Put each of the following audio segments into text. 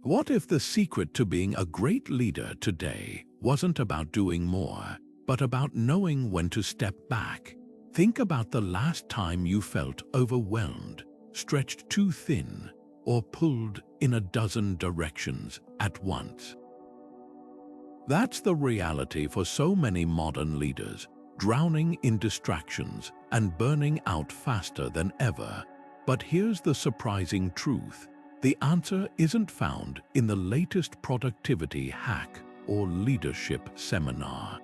What if the secret to being a great leader today wasn't about doing more, but about knowing when to step back? Think about the last time you felt overwhelmed, stretched too thin, or pulled in a dozen directions at once. That's the reality for so many modern leaders, drowning in distractions and burning out faster than ever. But here's the surprising truth. The answer isn't found in the latest productivity hack or leadership seminar.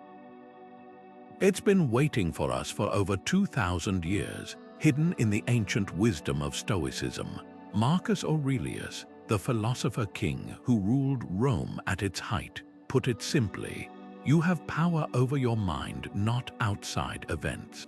It's been waiting for us for over 2,000 years, hidden in the ancient wisdom of Stoicism. Marcus Aurelius, the philosopher king who ruled Rome at its height, put it simply: you have power over your mind, not outside events.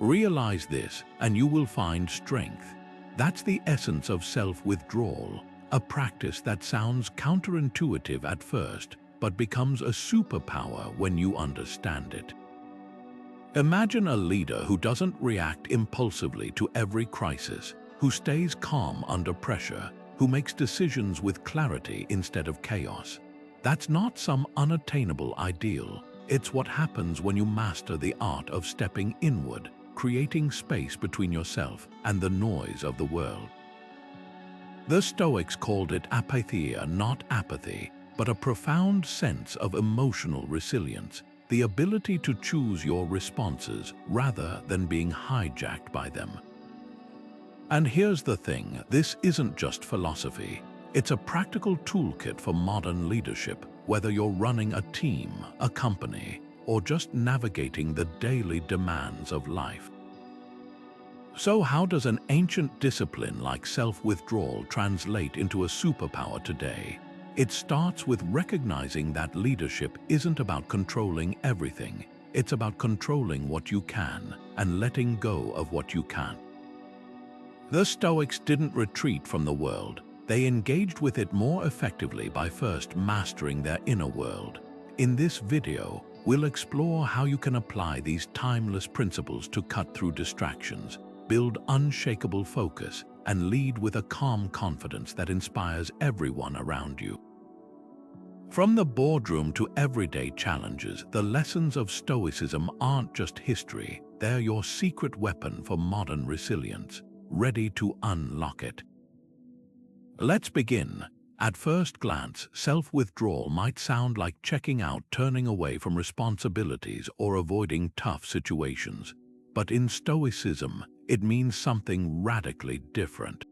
Realize this, and you will find strength. That's the essence of self-withdrawal, a practice that sounds counterintuitive at first, but becomes a superpower when you understand it. Imagine a leader who doesn't react impulsively to every crisis, who stays calm under pressure, who makes decisions with clarity instead of chaos. That's not some unattainable ideal. It's what happens when you master the art of stepping inward, creating space between yourself and the noise of the world. The Stoics called it apatheia, not apathy, but a profound sense of emotional resilience, the ability to choose your responses rather than being hijacked by them. And here's the thing, this isn't just philosophy. It's a practical toolkit for modern leadership, whether you're running a team, a company, or just navigating the daily demands of life. So how does an ancient discipline like self-withdrawal translate into a superpower today? It starts with recognizing that leadership isn't about controlling everything. It's about controlling what you can and letting go of what you can't. The Stoics didn't retreat from the world. They engaged with it more effectively by first mastering their inner world. In this video, we'll explore how you can apply these timeless principles to cut through distractions, build unshakable focus, and lead with a calm confidence that inspires everyone around you. From the boardroom to everyday challenges, the lessons of Stoicism aren't just history, they're your secret weapon for modern resilience, ready to unlock it. Let's begin. At first glance, self-withdrawal might sound like checking out, turning away from responsibilities, or avoiding tough situations. But in Stoicism, it means something radically different.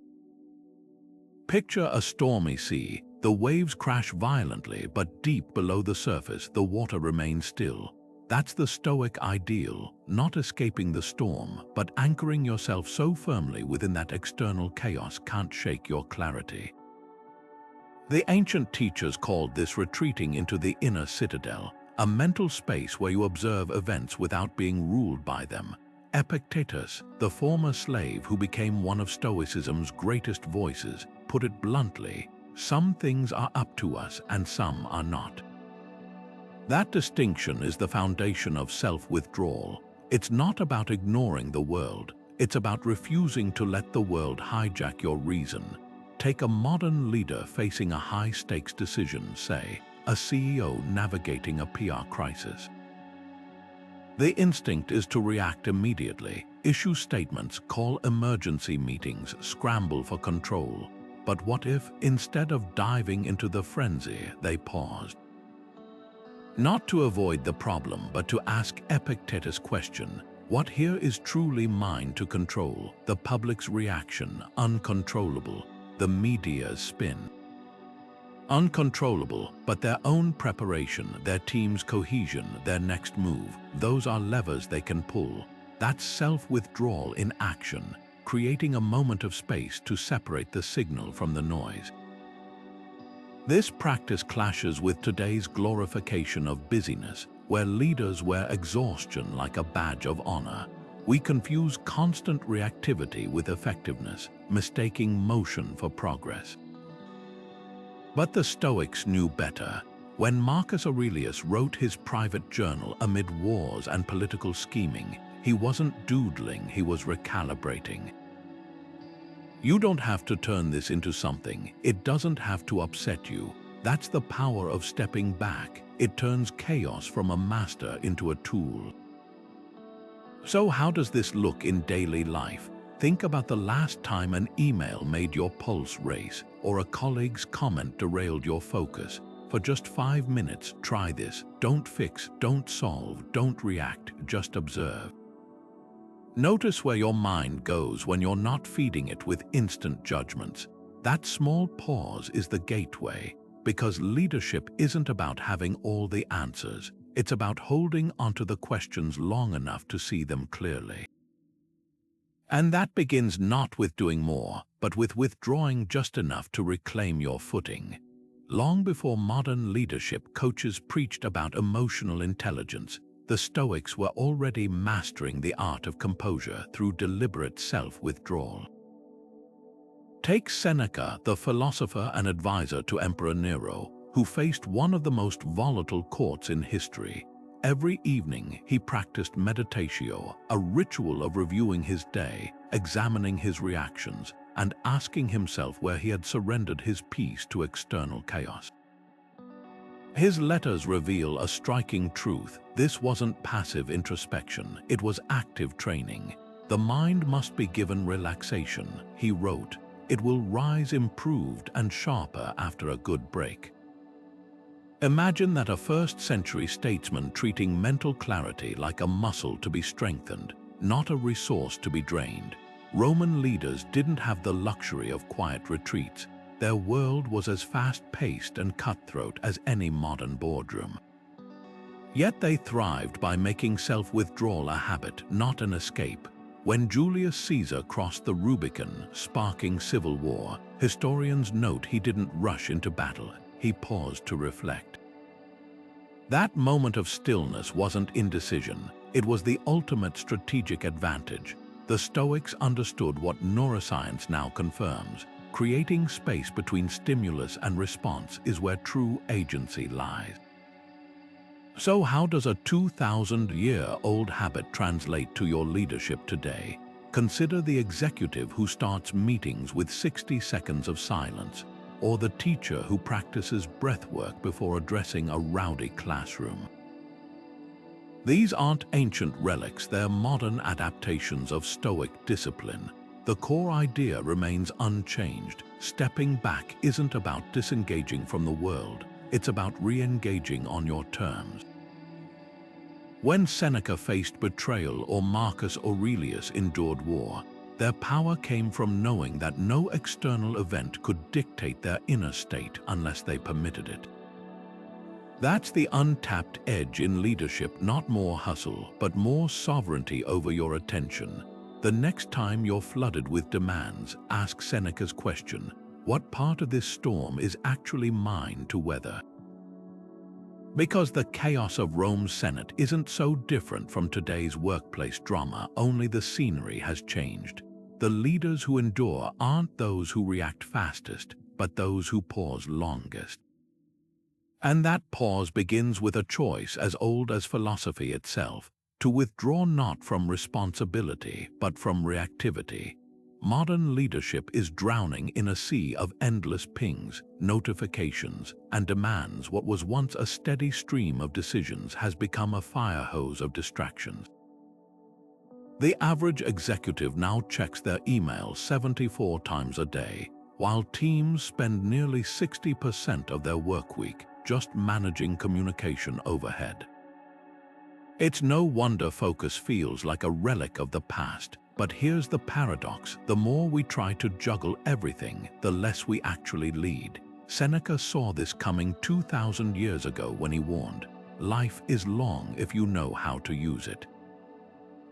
Picture a stormy sea. The waves crash violently, but deep below the surface, the water remains still. That's the Stoic ideal, not escaping the storm, but anchoring yourself so firmly within that external chaos can't shake your clarity. The ancient teachers called this retreating into the inner citadel, a mental space where you observe events without being ruled by them. Epictetus, the former slave who became one of Stoicism's greatest voices, put it bluntly: some things are up to us and some are not. That distinction is the foundation of self-withdrawal. It's not about ignoring the world, it's about refusing to let the world hijack your reason. Take a modern leader facing a high-stakes decision, say, a CEO navigating a PR crisis. The instinct is to react immediately, issue statements, call emergency meetings, scramble for control. But what if, instead of diving into the frenzy, they paused? Not to avoid the problem, but to ask Epictetus' question: what here is truly mine to control? The public's reaction, uncontrollable. The media's spin, uncontrollable, but their own preparation, their team's cohesion, their next move, those are levers they can pull. That's self-withdrawal in action, creating a moment of space to separate the signal from the noise. This practice clashes with today's glorification of busyness, where leaders wear exhaustion like a badge of honor. We confuse constant reactivity with effectiveness, mistaking motion for progress. But the Stoics knew better. When Marcus Aurelius wrote his private journal amid wars and political scheming, he wasn't doodling, he was recalibrating. You don't have to turn this into something. It doesn't have to upset you. That's the power of stepping back. It turns chaos from a master into a tool. So how does this look in daily life? Think about the last time an email made your pulse race, or a colleague's comment derailed your focus. For just 5 minutes, try this. Don't fix, don't solve, don't react, just observe. Notice where your mind goes when you're not feeding it with instant judgments. That small pause is the gateway, because leadership isn't about having all the answers. It's about holding onto the questions long enough to see them clearly. And that begins not with doing more, but with withdrawing just enough to reclaim your footing. Long before modern leadership coaches preached about emotional intelligence, the Stoics were already mastering the art of composure through deliberate self-withdrawal. Take Seneca, the philosopher and advisor to Emperor Nero, who faced one of the most volatile courts in history. Every evening he practiced meditatio, a ritual of reviewing his day, examining his reactions, and asking himself where he had surrendered his peace to external chaos. His letters reveal a striking truth. This wasn't passive introspection, it was active training. The mind must be given relaxation, he wrote. It will rise improved and sharper after a good break. Imagine that a first-century statesman treating mental clarity like a muscle to be strengthened, not a resource to be drained. Roman leaders didn't have the luxury of quiet retreats. Their world was as fast-paced and cutthroat as any modern boardroom. Yet they thrived by making self-withdrawal a habit, not an escape. When Julius Caesar crossed the Rubicon, sparking civil war, historians note he didn't rush into battle. He paused to reflect. That moment of stillness wasn't indecision. It was the ultimate strategic advantage. The Stoics understood what neuroscience now confirms. Creating space between stimulus and response is where true agency lies. So how does a 2,000-year-old habit translate to your leadership today? Consider the executive who starts meetings with 60 seconds of silence, or the teacher who practices breathwork before addressing a rowdy classroom. These aren't ancient relics, they're modern adaptations of Stoic discipline. The core idea remains unchanged. Stepping back isn't about disengaging from the world, it's about re-engaging on your terms. When Seneca faced betrayal or Marcus Aurelius endured war, their power came from knowing that no external event could dictate their inner state unless they permitted it. That's the untapped edge in leadership, not more hustle, but more sovereignty over your attention. The next time you're flooded with demands, ask Seneca's question: what part of this storm is actually mine to weather? Because the chaos of Rome's Senate isn't so different from today's workplace drama, only the scenery has changed. The leaders who endure aren't those who react fastest, but those who pause longest. And that pause begins with a choice as old as philosophy itself, to withdraw not from responsibility, but from reactivity. Modern leadership is drowning in a sea of endless pings, notifications, and demands. What was once a steady stream of decisions has become a fire hose of distractions. The average executive now checks their email 74 times a day, while teams spend nearly 60% of their workweek just managing communication overhead. It's no wonder focus feels like a relic of the past. But here's the paradox: the more we try to juggle everything, the less we actually lead. Seneca saw this coming 2,000 years ago when he warned, "Life is long if you know how to use it."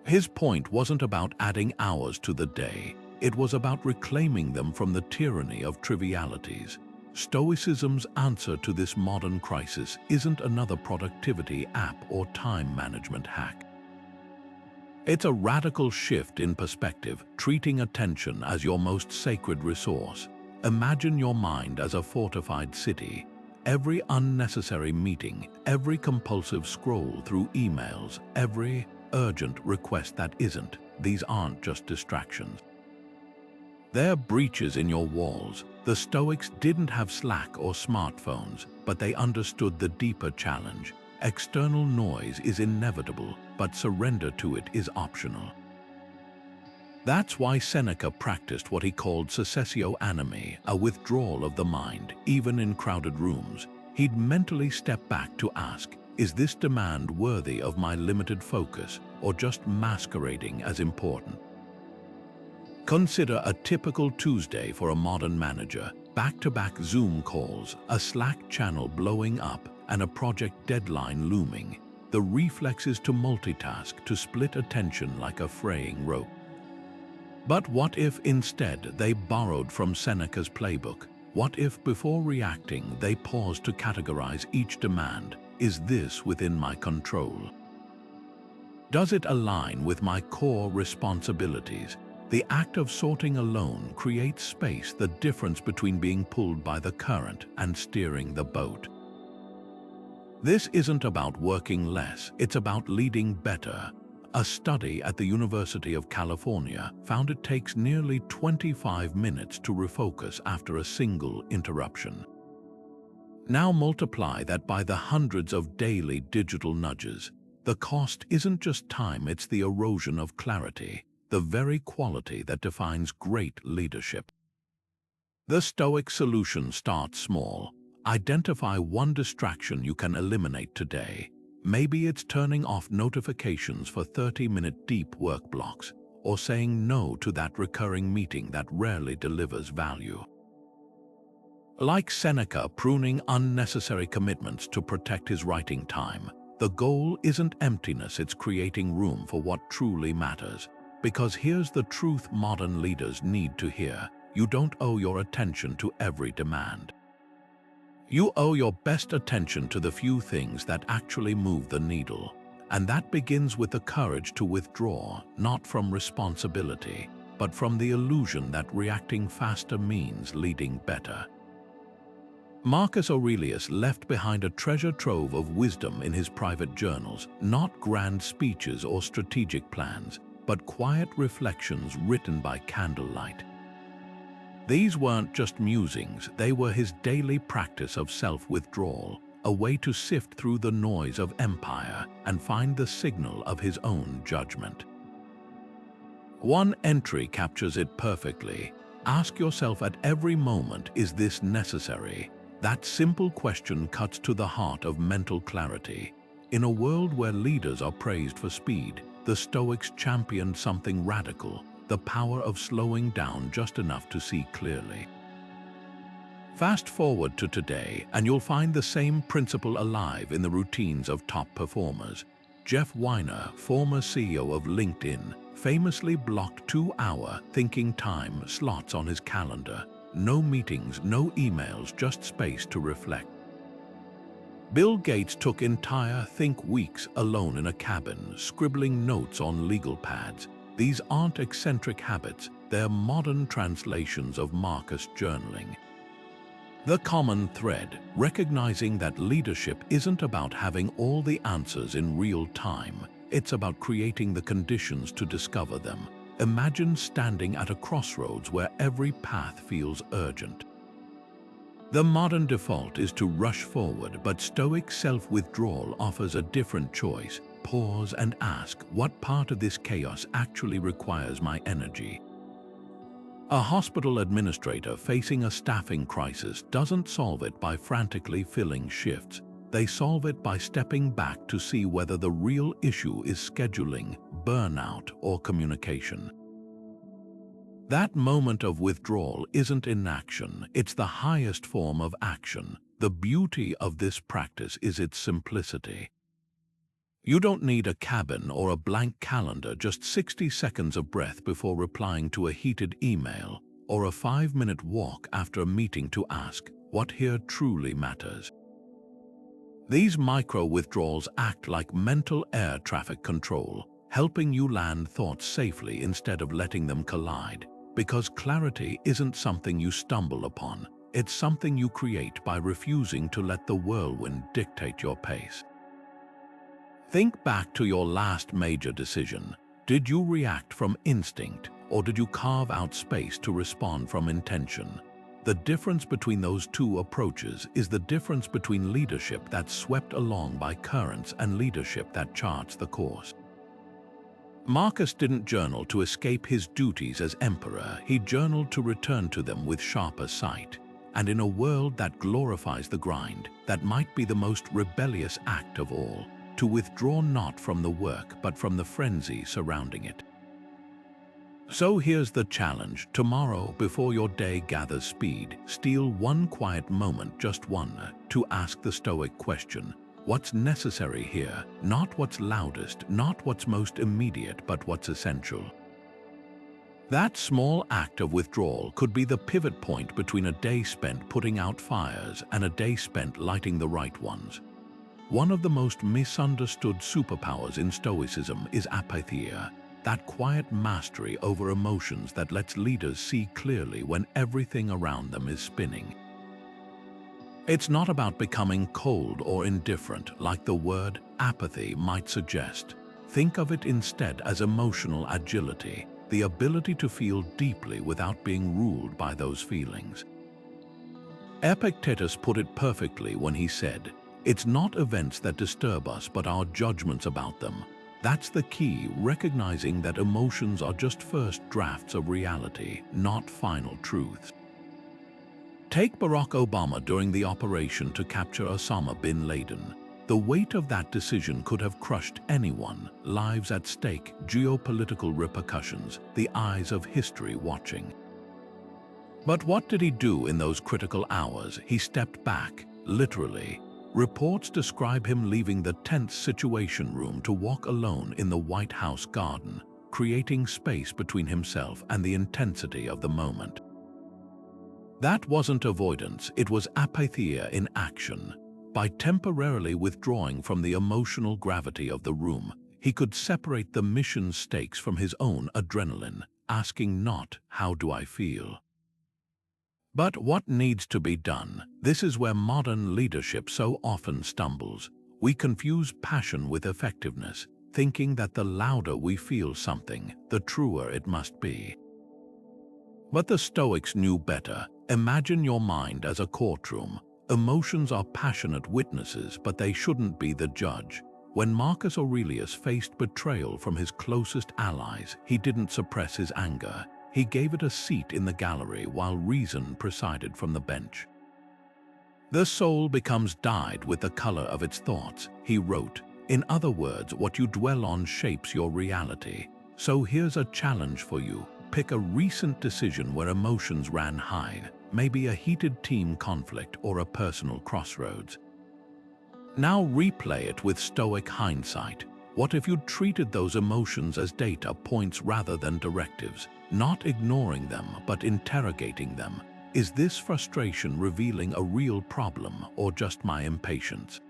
His point wasn't about adding hours to the day. It was about reclaiming them from the tyranny of trivialities. Stoicism's answer to this modern crisis isn't another productivity app or time management hack. It's a radical shift in perspective, treating attention as your most sacred resource. Imagine your mind as a fortified city. Every unnecessary meeting, every compulsive scroll through emails, every urgent request that isn't, these aren't just distractions. They're breaches in your walls. The Stoics didn't have Slack or smartphones, but they understood the deeper challenge. External noise is inevitable, but surrender to it is optional. That's why Seneca practiced what he called cessatio animi, a withdrawal of the mind, even in crowded rooms. He'd mentally step back to ask, is this demand worthy of my limited focus, or just masquerading as important? Consider a typical Tuesday for a modern manager. Back-to-back Zoom calls, a Slack channel blowing up, and a project deadline looming. The reflex is to multitask, to split attention like a fraying rope. But what if instead they borrowed from Seneca's playbook? What if before reacting they paused to categorize each demand? Is this within my control? Does it align with my core responsibilities? The act of sorting alone creates space, the difference between being pulled by the current and steering the boat. This isn't about working less, it's about leading better. A study at the University of California found it takes nearly 25 minutes to refocus after a single interruption. Now multiply that by the hundreds of daily digital nudges. The cost isn't just time, it's the erosion of clarity, the very quality that defines great leadership. The Stoic solution starts small. Identify one distraction you can eliminate today. Maybe it's turning off notifications for 30-minute deep work blocks, or saying no to that recurring meeting that rarely delivers value. Like Seneca pruning unnecessary commitments to protect his writing time, the goal isn't emptiness, it's creating room for what truly matters. Because here's the truth modern leaders need to hear: you don't owe your attention to every demand. You owe your best attention to the few things that actually move the needle. And that begins with the courage to withdraw, not from responsibility, but from the illusion that reacting faster means leading better. Marcus Aurelius left behind a treasure trove of wisdom in his private journals, not grand speeches or strategic plans, but quiet reflections written by candlelight. These weren't just musings, they were his daily practice of self-withdrawal, a way to sift through the noise of empire and find the signal of his own judgment. One entry captures it perfectly. Ask yourself at every moment, is this necessary? That simple question cuts to the heart of mental clarity. In a world where leaders are praised for speed, the Stoics championed something radical: the power of slowing down just enough to see clearly. Fast forward to today, and you'll find the same principle alive in the routines of top performers. Jeff Weiner, former CEO of LinkedIn, famously blocked 2-hour thinking time slots on his calendar. No meetings, no emails, just space to reflect. Bill Gates took entire think weeks alone in a cabin, scribbling notes on legal pads. These aren't eccentric habits, they're modern translations of Marcus journaling. The common thread, recognizing that leadership isn't about having all the answers in real time, it's about creating the conditions to discover them. Imagine standing at a crossroads where every path feels urgent. The modern default is to rush forward, but Stoic self-withdrawal offers a different choice. Pause and ask, what part of this chaos actually requires my energy? A hospital administrator facing a staffing crisis doesn't solve it by frantically filling shifts. They solve it by stepping back to see whether the real issue is scheduling, burnout, or communication. That moment of withdrawal isn't inaction, it's the highest form of action. The beauty of this practice is its simplicity. You don't need a cabin or a blank calendar, just 60 seconds of breath before replying to a heated email, or a 5-minute walk after a meeting to ask, what here truly matters? These micro-withdrawals act like mental air traffic control, helping you land thoughts safely instead of letting them collide. Because clarity isn't something you stumble upon, it's something you create by refusing to let the whirlwind dictate your pace. Think back to your last major decision. Did you react from instinct, or did you carve out space to respond from intention? The difference between those two approaches is the difference between leadership that's swept along by currents and leadership that charts the course. Marcus didn't journal to escape his duties as emperor, he journaled to return to them with sharper sight. And in a world that glorifies the grind, that might be the most rebellious act of all, to withdraw not from the work but from the frenzy surrounding it. So here's the challenge. Tomorrow, before your day gathers speed, steal one quiet moment, just one, to ask the Stoic question. What's necessary here? Not what's loudest, not what's most immediate, but what's essential. That small act of withdrawal could be the pivot point between a day spent putting out fires and a day spent lighting the right ones. One of the most misunderstood superpowers in Stoicism is apatheia, that quiet mastery over emotions that lets leaders see clearly when everything around them is spinning. It's not about becoming cold or indifferent like the word apathy might suggest. Think of it instead as emotional agility, the ability to feel deeply without being ruled by those feelings. Epictetus put it perfectly when he said, "It's not events that disturb us but our judgments about them." That's the key, recognizing that emotions are just first drafts of reality, not final truths. Take Barack Obama during the operation to capture Osama bin Laden. The weight of that decision could have crushed anyone, lives at stake, geopolitical repercussions, the eyes of history watching. But what did he do in those critical hours? He stepped back, literally. Reports describe him leaving the tense Situation Room to walk alone in the White House garden, creating space between himself and the intensity of the moment. That wasn't avoidance, it was apatheia in action. By temporarily withdrawing from the emotional gravity of the room, he could separate the mission's stakes from his own adrenaline, asking not, "How do I feel?" But what needs to be done? This is where modern leadership so often stumbles. We confuse passion with effectiveness, thinking that the louder we feel something, the truer it must be. But the Stoics knew better. Imagine your mind as a courtroom. Emotions are passionate witnesses, but they shouldn't be the judge. When Marcus Aurelius faced betrayal from his closest allies, he didn't suppress his anger. He gave it a seat in the gallery while reason presided from the bench. "The soul becomes dyed with the color of its thoughts," he wrote. In other words, what you dwell on shapes your reality. So here's a challenge for you. Pick a recent decision where emotions ran high, maybe a heated team conflict or a personal crossroads. Now replay it with Stoic hindsight. What if you treated those emotions as data points rather than directives, not ignoring them but interrogating them? Is this frustration revealing a real problem or just my impatience?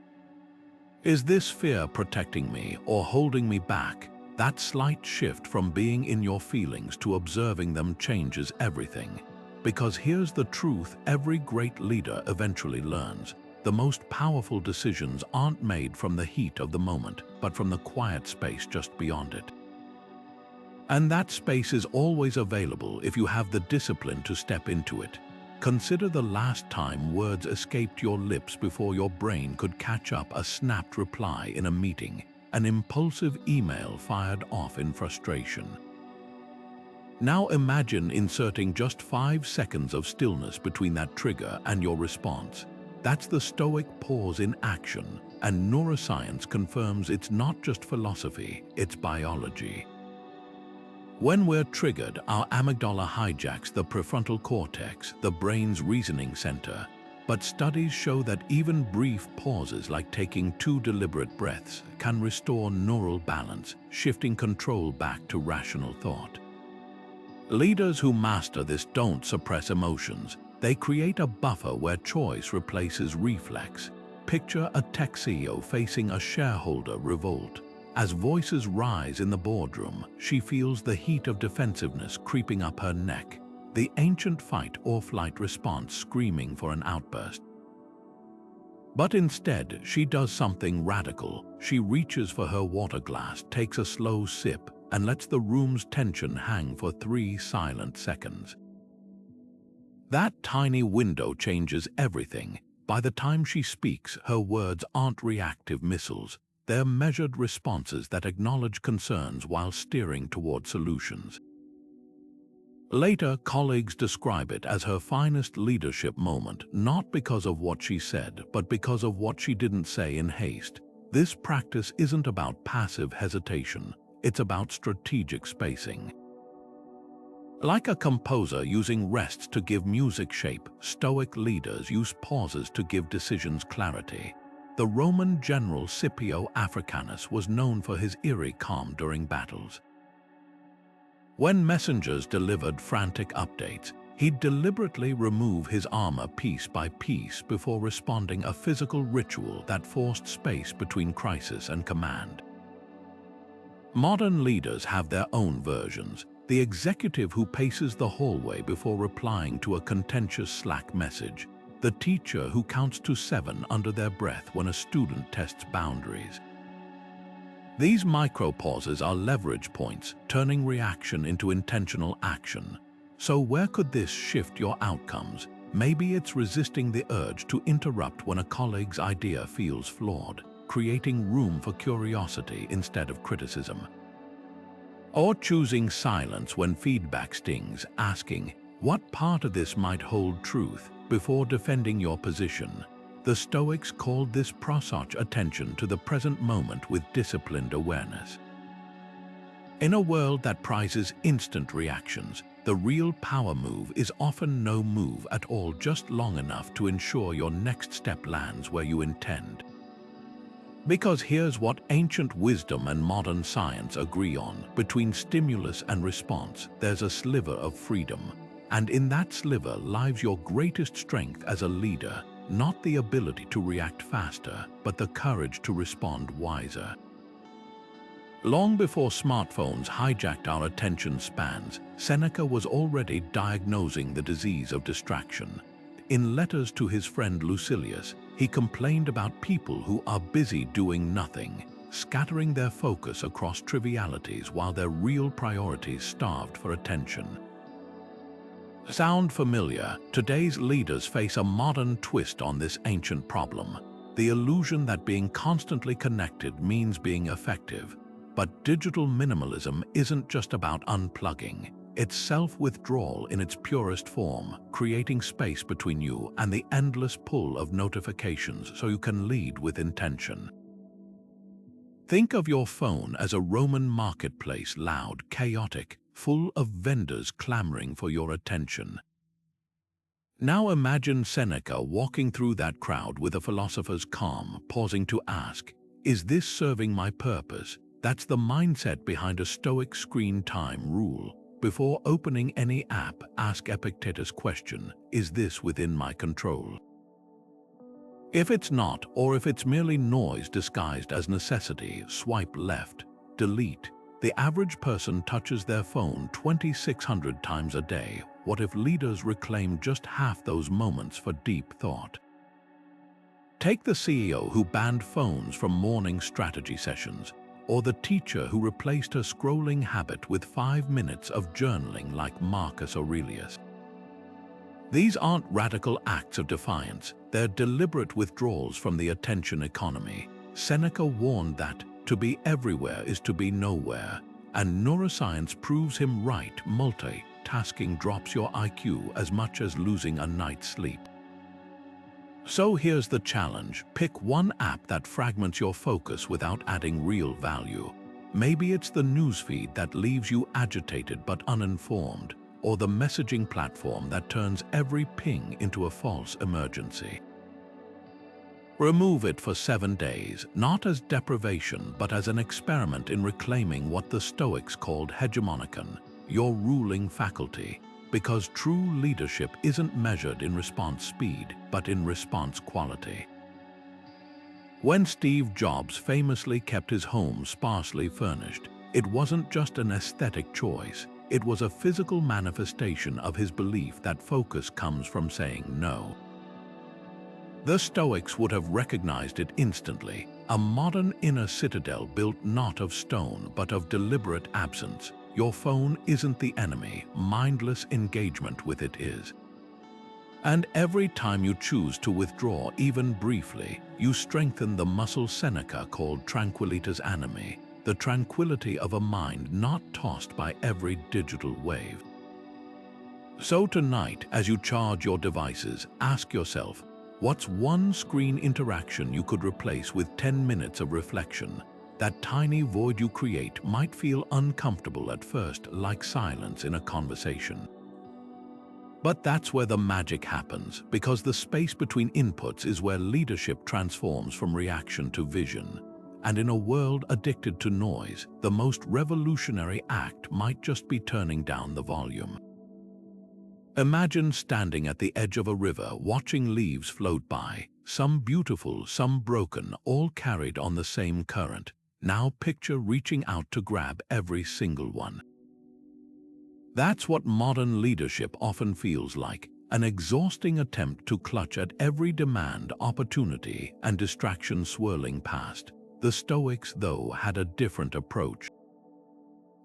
Is this fear protecting me or holding me back? That slight shift from being in your feelings to observing them changes everything. Because here's the truth every great leader eventually learns. The most powerful decisions aren't made from the heat of the moment, but from the quiet space just beyond it. And that space is always available if you have the discipline to step into it. Consider the last time words escaped your lips before your brain could catch up a snapped reply in a meeting, an impulsive email fired off in frustration. Now imagine inserting just 5 seconds of stillness between that trigger and your response. That's the Stoic pause in action, and neuroscience confirms it's not just philosophy, it's biology. When we're triggered, our amygdala hijacks the prefrontal cortex, the brain's reasoning center. But studies show that even brief pauses like taking 2 deliberate breaths can restore neural balance, shifting control back to rational thought. Leaders who master this don't suppress emotions. They create a buffer where choice replaces reflex. Picture a tech CEO facing a shareholder revolt. As voices rise in the boardroom, she feels the heat of defensiveness creeping up her neck, the ancient fight or flight response screaming for an outburst. But instead, she does something radical. She reaches for her water glass, takes a slow sip, and lets the room's tension hang for 3 silent seconds. That tiny window changes everything. By the time she speaks, her words aren't reactive missiles. They're measured responses that acknowledge concerns while steering toward solutions. Later, colleagues describe it as her finest leadership moment, not because of what she said, but because of what she didn't say in haste. This practice isn't about passive hesitation. It's about strategic spacing. Like a composer using rests to give music shape, Stoic leaders use pauses to give decisions clarity. The Roman general Scipio Africanus was known for his eerie calm during battles. When messengers delivered frantic updates, he'd deliberately remove his armor piece by piece before responding, a physical ritual that forced space between crisis and command. Modern leaders have their own versions. The executive who paces the hallway before replying to a contentious Slack message. The teacher who counts to 7 under their breath when a student tests boundaries. These micro-pauses are leverage points, turning reaction into intentional action. So where could this shift your outcomes? Maybe it's resisting the urge to interrupt when a colleague's idea feels flawed, creating room for curiosity instead of criticism. Or choosing silence when feedback stings, asking, what part of this might hold truth, before defending your position. The Stoics called this prosauch attention to the present moment with disciplined awareness. In a world that prizes instant reactions, the real power move is often no move at all, just long enough to ensure your next step lands where you intend. Because here's what ancient wisdom and modern science agree on: between stimulus and response, there's a sliver of freedom. And in that sliver lies your greatest strength as a leader, not the ability to react faster, but the courage to respond wiser. Long before smartphones hijacked our attention spans, Seneca was already diagnosing the disease of distraction. In letters to his friend Lucilius, he complained about people who are busy doing nothing, scattering their focus across trivialities while their real priorities starved for attention. Sound familiar? Today's leaders face a modern twist on this ancient problem, the illusion that being constantly connected means being effective. But digital minimalism isn't just about unplugging. It's self-withdrawal in its purest form, creating space between you and the endless pull of notifications so you can lead with intention. Think of your phone as a Roman marketplace, loud, chaotic, full of vendors clamoring for your attention. Now imagine Seneca walking through that crowd with a philosopher's calm, pausing to ask, is this serving my purpose? That's the mindset behind a Stoic screen time rule. Before opening any app, ask Epictetus' question, is this within my control? If it's not, or if it's merely noise disguised as necessity, swipe left, delete. The average person touches their phone 2,600 times a day. What if leaders reclaimed just half those moments for deep thought? Take the CEO who banned phones from morning strategy sessions, or the teacher who replaced her scrolling habit with 5 minutes of journaling like Marcus Aurelius. These aren't radical acts of defiance, they're deliberate withdrawals from the attention economy. Seneca warned that to be everywhere is to be nowhere, and neuroscience proves him right. Multitasking drops your IQ as much as losing a night's sleep. So here's the challenge. Pick one app that fragments your focus without adding real value. Maybe it's the newsfeed that leaves you agitated but uninformed, or the messaging platform that turns every ping into a false emergency. Remove it for 7 days, not as deprivation but as an experiment in reclaiming what the Stoics called hegemonikon, your ruling faculty. Because true leadership isn't measured in response speed, but in response quality. When Steve Jobs famously kept his home sparsely furnished, it wasn't just an aesthetic choice, it was a physical manifestation of his belief that focus comes from saying no. The Stoics would have recognized it instantly, a modern inner citadel built not of stone but of deliberate absence. Your phone isn't the enemy, mindless engagement with it is. And every time you choose to withdraw, even briefly, you strengthen the muscle Seneca called tranquillitas animi, the tranquility of a mind not tossed by every digital wave. So tonight, as you charge your devices, ask yourself, what's one screen interaction you could replace with 10 minutes of reflection? That tiny void you create might feel uncomfortable at first, like silence in a conversation. But that's where the magic happens, because the space between inputs is where leadership transforms from reaction to vision. And in a world addicted to noise, the most revolutionary act might just be turning down the volume. Imagine standing at the edge of a river, watching leaves float by, some beautiful, some broken, all carried on the same current. Now picture reaching out to grab every single one. That's what modern leadership often feels like, an exhausting attempt to clutch at every demand, opportunity, and distraction swirling past. The Stoics, though, had a different approach.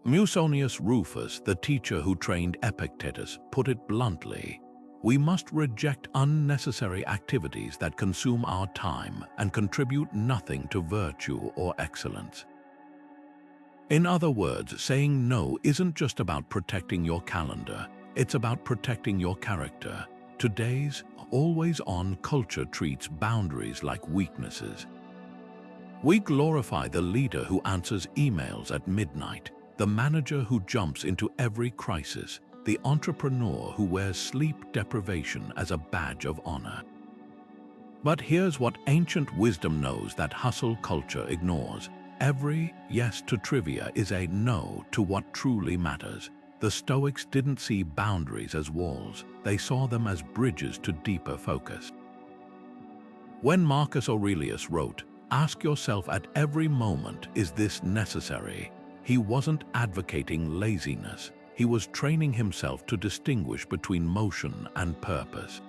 Musonius Rufus, the teacher who trained Epictetus, put it bluntly: we must reject unnecessary activities that consume our time and contribute nothing to virtue or excellence. In other words, saying no isn't just about protecting your calendar, it's about protecting your character. Today's always-on culture treats boundaries like weaknesses. We glorify the leader who answers emails at midnight, the manager who jumps into every crisis, the entrepreneur who wears sleep deprivation as a badge of honor. But here's what ancient wisdom knows that hustle culture ignores. Every yes to trivia is a no to what truly matters. The Stoics didn't see boundaries as walls, they saw them as bridges to deeper focus. When Marcus Aurelius wrote, "Ask yourself at every moment, is this necessary?" he wasn't advocating laziness, he was training himself to distinguish between motion and purpose.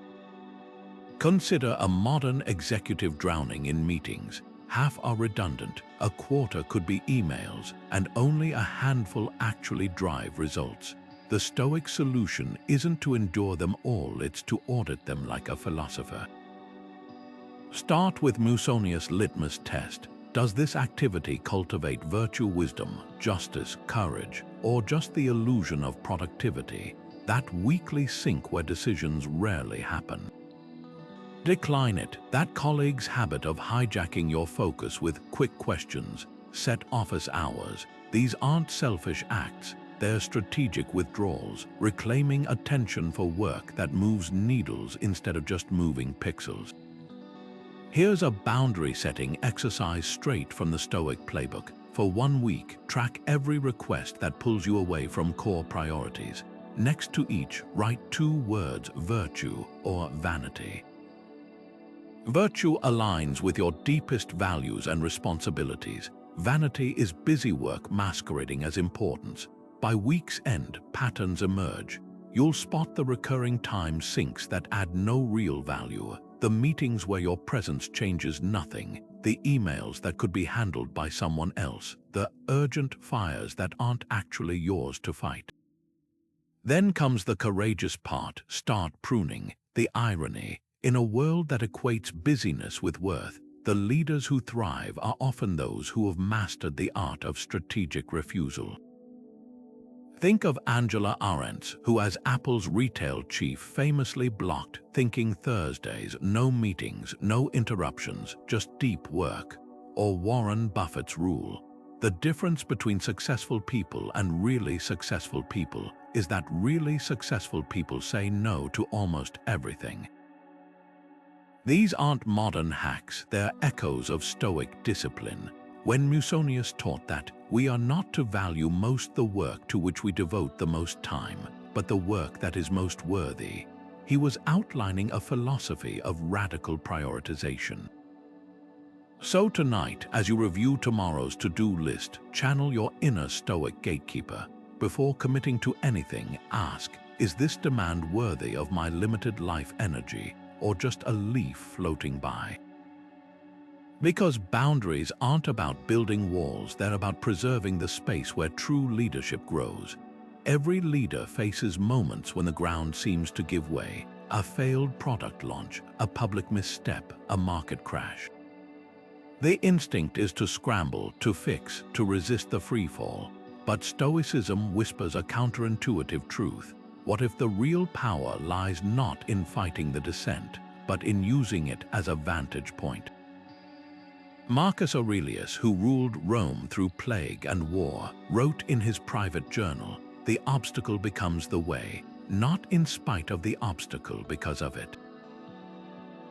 Consider a modern executive drowning in meetings. Half are redundant, a quarter could be emails, and only a handful actually drive results. The Stoic solution isn't to endure them all, it's to audit them like a philosopher. Start with Musonius' litmus test. Does this activity cultivate virtue, wisdom, justice, courage, or just the illusion of productivity, that weekly sink where decisions rarely happen? Decline it, that colleague's habit of hijacking your focus with quick questions, set office hours. These aren't selfish acts, they're strategic withdrawals, reclaiming attention for work that moves needles instead of just moving pixels. Here's a boundary-setting exercise straight from the Stoic playbook. For 1 week, track every request that pulls you away from core priorities. Next to each, write 2 words: virtue or vanity. Virtue aligns with your deepest values and responsibilities. Vanity is busy work masquerading as importance. By week's end, patterns emerge. You'll spot the recurring time sinks that add no real value, the meetings where your presence changes nothing, the emails that could be handled by someone else, the urgent fires that aren't actually yours to fight. Then comes the courageous part: start pruning. The irony: in a world that equates busyness with worth, the leaders who thrive are often those who have mastered the art of strategic refusal. Think of Angela Arendt, who as Apple's retail chief famously blocked Thinking Thursdays, no meetings, no interruptions, just deep work. Or Warren Buffett's rule: the difference between successful people and really successful people is that really successful people say no to almost everything. These aren't modern hacks, they're echoes of Stoic discipline. When Musonius taught that we are not to value most the work to which we devote the most time, but the work that is most worthy, he was outlining a philosophy of radical prioritization. So tonight, as you review tomorrow's to-do list, channel your inner Stoic gatekeeper. Before committing to anything, ask, is this demand worthy of my limited life energy? or just a leaf floating by. Because boundaries aren't about building walls, they're about preserving the space where true leadership grows. Every leader faces moments when the ground seems to give way: a failed product launch, a public misstep, a market crash. The instinct is to scramble, to fix, to resist the freefall. But Stoicism whispers a counterintuitive truth. What if the real power lies not in fighting the descent, but in using it as a vantage point? Marcus Aurelius, who ruled Rome through plague and war, wrote in his private journal, "The obstacle becomes the way, not in spite of the obstacle because of it."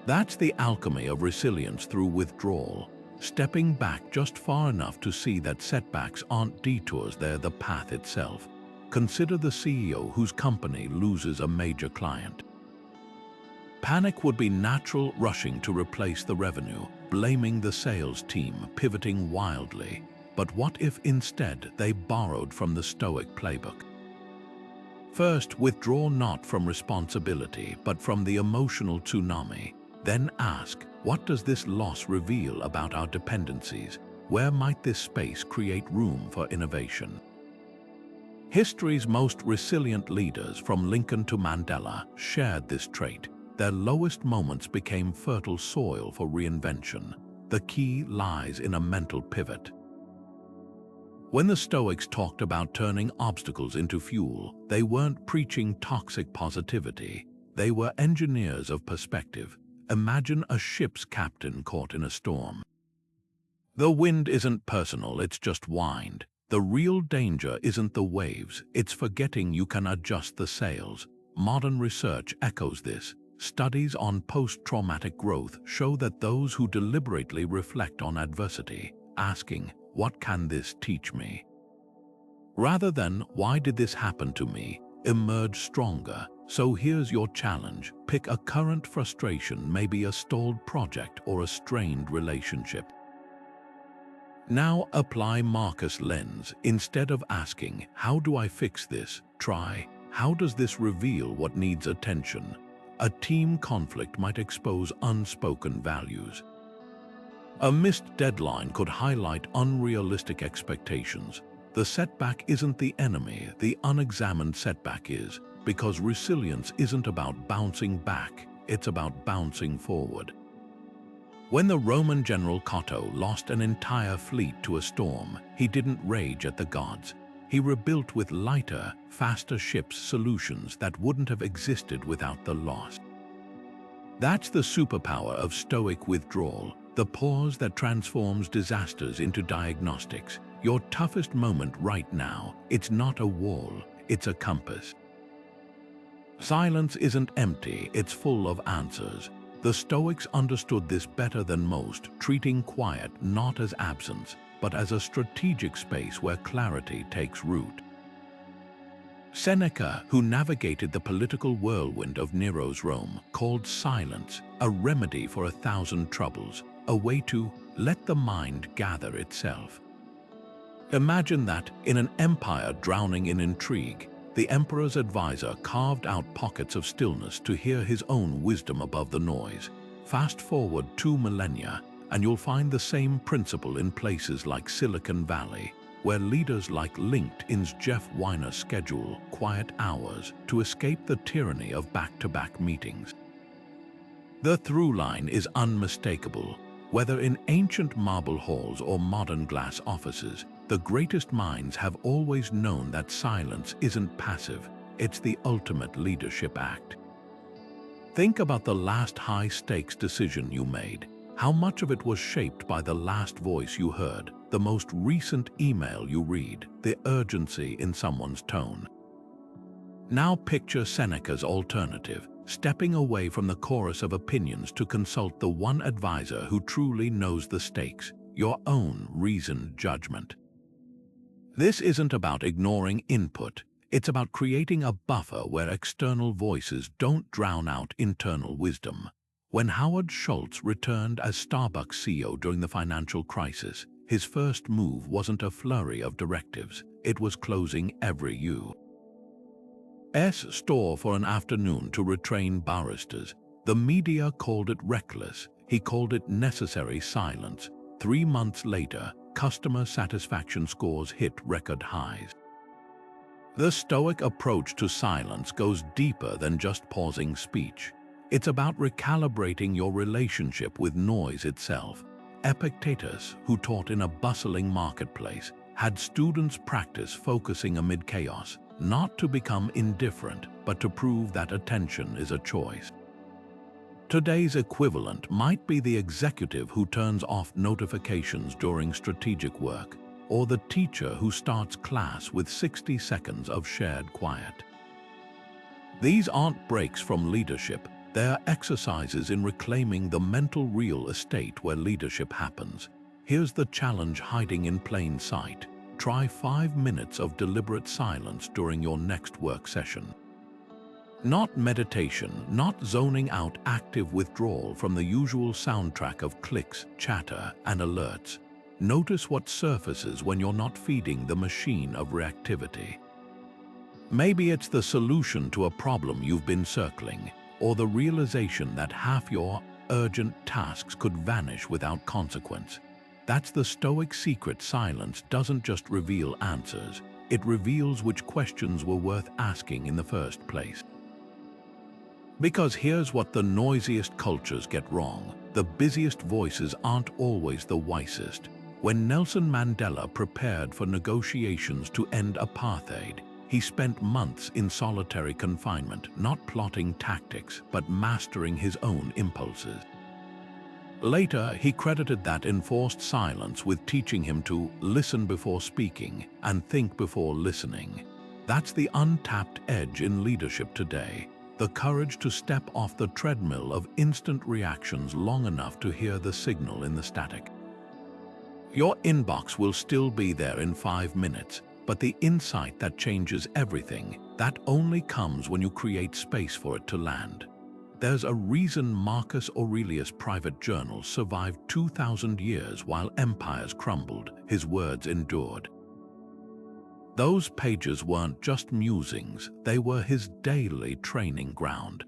That's the alchemy of resilience through withdrawal, stepping back just far enough to see that setbacks aren't detours, they're the path itself. Consider the CEO whose company loses a major client. Panic would be natural, rushing to replace the revenue, blaming the sales team, pivoting wildly. But what if instead they borrowed from the Stoic playbook? First, withdraw not from responsibility, but from the emotional tsunami. Then ask, what does this loss reveal about our dependencies? Where might this space create room for innovation? History's most resilient leaders, from Lincoln to Mandela, shared this trait. Their lowest moments became fertile soil for reinvention. The key lies in a mental pivot. When the Stoics talked about turning obstacles into fuel, they weren't preaching toxic positivity. They were engineers of perspective. Imagine a ship's captain caught in a storm. The wind isn't personal, it's just wind. The real danger isn't the waves, it's forgetting you can adjust the sails. Modern research echoes this. Studies on post-traumatic growth show that those who deliberately reflect on adversity, asking, "What can this teach me?" rather than, "Why did this happen to me?" emerge stronger. So here's your challenge. Pick a current frustration, maybe a stalled project or a strained relationship. Now apply Marcus' lens. Instead of asking, "How do I fix this?" try, "How does this reveal what needs attention?" A team conflict might expose unspoken values. A missed deadline could highlight unrealistic expectations. The setback isn't the enemy, the unexamined setback is, because resilience isn't about bouncing back, it's about bouncing forward. When the Roman general Cato lost an entire fleet to a storm, he didn't rage at the gods. He rebuilt with lighter, faster ships solutions that wouldn't have existed without the loss. That's the superpower of Stoic withdrawal, the pause that transforms disasters into diagnostics. Your toughest moment right now, it's not a wall, it's a compass. Silence isn't empty, it's full of answers. The Stoics understood this better than most, treating quiet not as absence, but as a strategic space where clarity takes root. Seneca, who navigated the political whirlwind of Nero's Rome, called silence a remedy for 1,000 troubles, a way to let the mind gather itself. Imagine that, in an empire drowning in intrigue, the emperor's advisor carved out pockets of stillness to hear his own wisdom above the noise. Fast forward 2 millennia, and you'll find the same principle in places like Silicon Valley, where leaders like LinkedIn's Jeff Weiner schedule quiet hours to escape the tyranny of back-to-back meetings. The through line is unmistakable. Whether in ancient marble halls or modern glass offices, the greatest minds have always known that silence isn't passive, it's the ultimate leadership act. Think about the last high-stakes decision you made. How much of it was shaped by the last voice you heard, the most recent email you read, the urgency in someone's tone? Now picture Seneca's alternative, stepping away from the chorus of opinions to consult the one advisor who truly knows the stakes, your own reasoned judgment. This isn't about ignoring input, it's about creating a buffer where external voices don't drown out internal wisdom. When Howard Schultz returned as Starbucks CEO during the financial crisis, his first move wasn't a flurry of directives, it was closing every U.S. store for an afternoon to retrain baristas. The media called it reckless. He called it necessary silence. 3 months later, customer satisfaction scores hit record highs. The Stoic approach to silence goes deeper than just pausing speech. It's about recalibrating your relationship with noise itself. Epictetus, who taught in a bustling marketplace, had students practice focusing amid chaos, not to become indifferent, but to prove that attention is a choice. Today's equivalent might be the executive who turns off notifications during strategic work, or the teacher who starts class with 60 seconds of shared quiet. These aren't breaks from leadership, they are exercises in reclaiming the mental real estate where leadership happens. Here's the challenge hiding in plain sight. Try 5 minutes of deliberate silence during your next work session. Not meditation, not zoning out, active withdrawal from the usual soundtrack of clicks, chatter, and alerts. Notice what surfaces when you're not feeding the machine of reactivity. Maybe it's the solution to a problem you've been circling, or the realization that half your urgent tasks could vanish without consequence. That's the Stoic secret. Silence doesn't just reveal answers, it reveals which questions were worth asking in the first place. Because here's what the noisiest cultures get wrong: the busiest voices aren't always the wisest. When Nelson Mandela prepared for negotiations to end apartheid, he spent months in solitary confinement, not plotting tactics, but mastering his own impulses. Later, he credited that enforced silence with teaching him to listen before speaking and think before listening. That's the untapped edge in leadership today. The courage to step off the treadmill of instant reactions long enough to hear the signal in the static. Your inbox will still be there in 5 minutes, but the insight that changes everything, that only comes when you create space for it to land. There's a reason Marcus Aurelius' private journals survived 2,000 years while empires crumbled. His words endured. Those pages weren't just musings, they were his daily training ground.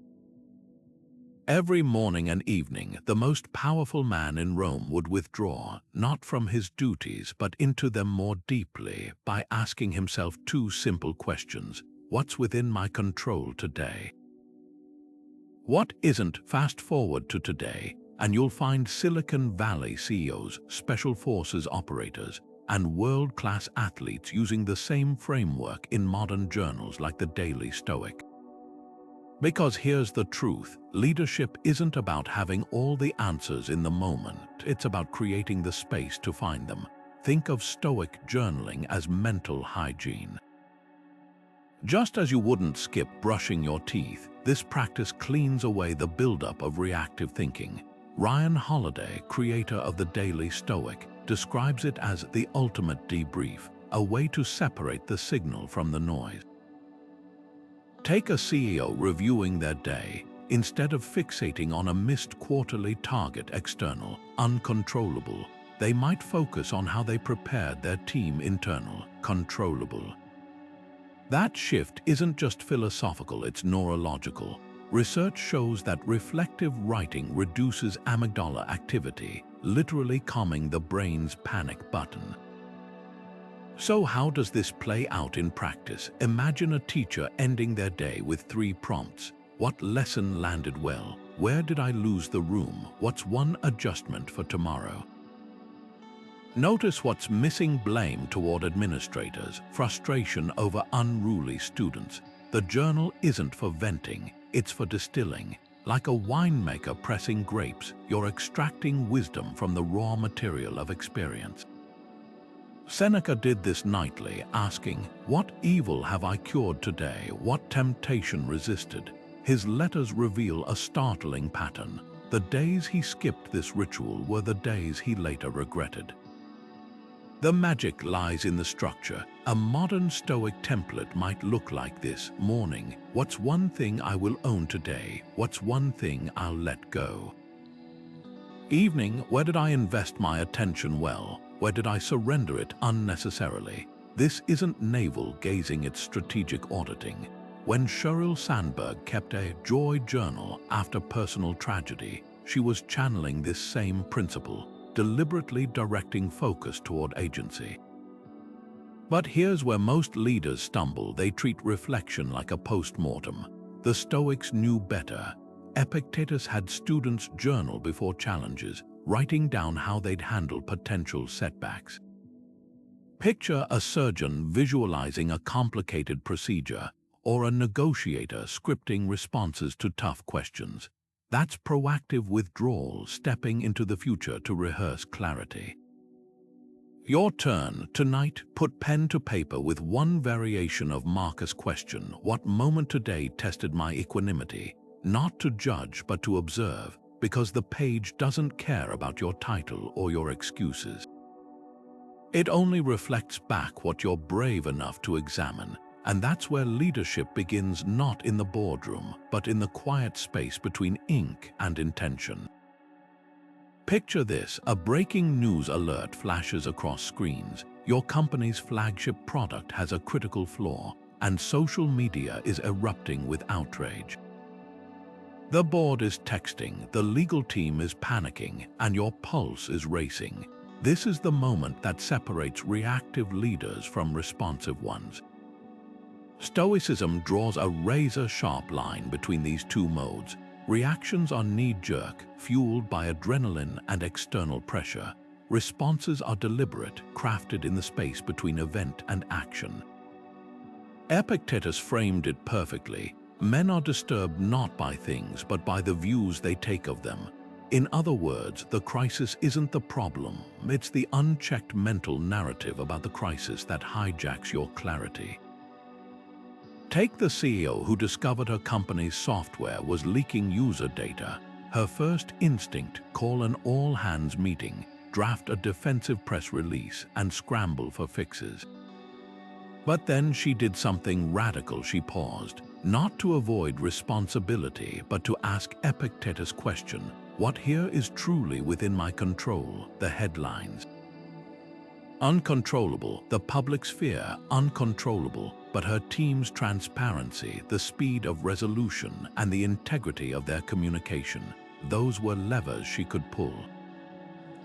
Every morning and evening, the most powerful man in Rome would withdraw, not from his duties, but into them more deeply, by asking himself 2 simple questions. What's within my control today? What isn't? Fast forward to today, and you'll find Silicon Valley CEOs, special forces operators, and world-class athletes using the same framework in modern journals like the Daily Stoic. Because here's the truth, leadership isn't about having all the answers in the moment, it's about creating the space to find them. Think of Stoic journaling as mental hygiene. Just as you wouldn't skip brushing your teeth, this practice cleans away the buildup of reactive thinking. Ryan Holiday, creator of the Daily Stoic, describes it as the ultimate debrief, a way to separate the signal from the noise. Take a CEO reviewing their day. Instead of fixating on a missed quarterly target, external, uncontrollable, they might focus on how they prepared their team, internal, controllable. That shift isn't just philosophical, it's neurological. Research shows that reflective writing reduces amygdala activity, literally calming the brain's panic button. So how does this play out in practice? Imagine a teacher ending their day with 3 prompts. What lesson landed well? Where did I lose the room? What's one adjustment for tomorrow? Notice what's missing: blame toward administrators, frustration over unruly students. The journal isn't for venting, it's for distilling. Like a winemaker pressing grapes, you're extracting wisdom from the raw material of experience. Seneca did this nightly, asking, "What evil have I cured today? What temptation resisted?" His letters reveal a startling pattern. The days he skipped this ritual were the days he later regretted. The magic lies in the structure. A modern Stoic template might look like this. Morning: what's one thing I will own today? What's one thing I'll let go? Evening: where did I invest my attention well? Where did I surrender it unnecessarily? This isn't navel gazing, it's strategic auditing. When Sheryl Sandberg kept a joy journal after personal tragedy, she was channeling this same principle, deliberately directing focus toward agency. But here's where most leaders stumble. They treat reflection like a post-mortem. The Stoics knew better. Epictetus had students journal before challenges, writing down how they'd handle potential setbacks. Picture a surgeon visualizing a complicated procedure, or a negotiator scripting responses to tough questions. That's proactive withdrawal, stepping into the future to rehearse clarity. Your turn. Tonight, put pen to paper with one variation of Marcus' question: what moment today tested my equanimity? Not to judge, but to observe, because the page doesn't care about your title or your excuses. It only reflects back what you're brave enough to examine, and that's where leadership begins, not in the boardroom, but in the quiet space between ink and intention. Picture this: a breaking news alert flashes across screens. Your company's flagship product has a critical flaw, and social media is erupting with outrage. The board is texting, the legal team is panicking, and your pulse is racing. This is the moment that separates reactive leaders from responsive ones. Stoicism draws a razor-sharp line between these two modes. Reactions are knee-jerk, fueled by adrenaline and external pressure. Responses are deliberate, crafted in the space between event and action. Epictetus framed it perfectly. Men are disturbed not by things, but by the views they take of them. In other words, the crisis isn't the problem. It's the unchecked mental narrative about the crisis that hijacks your clarity. Take the CEO who discovered her company's software was leaking user data. Her first instinct: call an all-hands meeting, draft a defensive press release, and scramble for fixes. But then she did something radical. She paused, not to avoid responsibility, but to ask Epictetus' question: what here is truly within my control? The headlines. Uncontrollable, the public's fear; uncontrollable, but her team's transparency, the speed of resolution, and the integrity of their communication. Those were levers she could pull.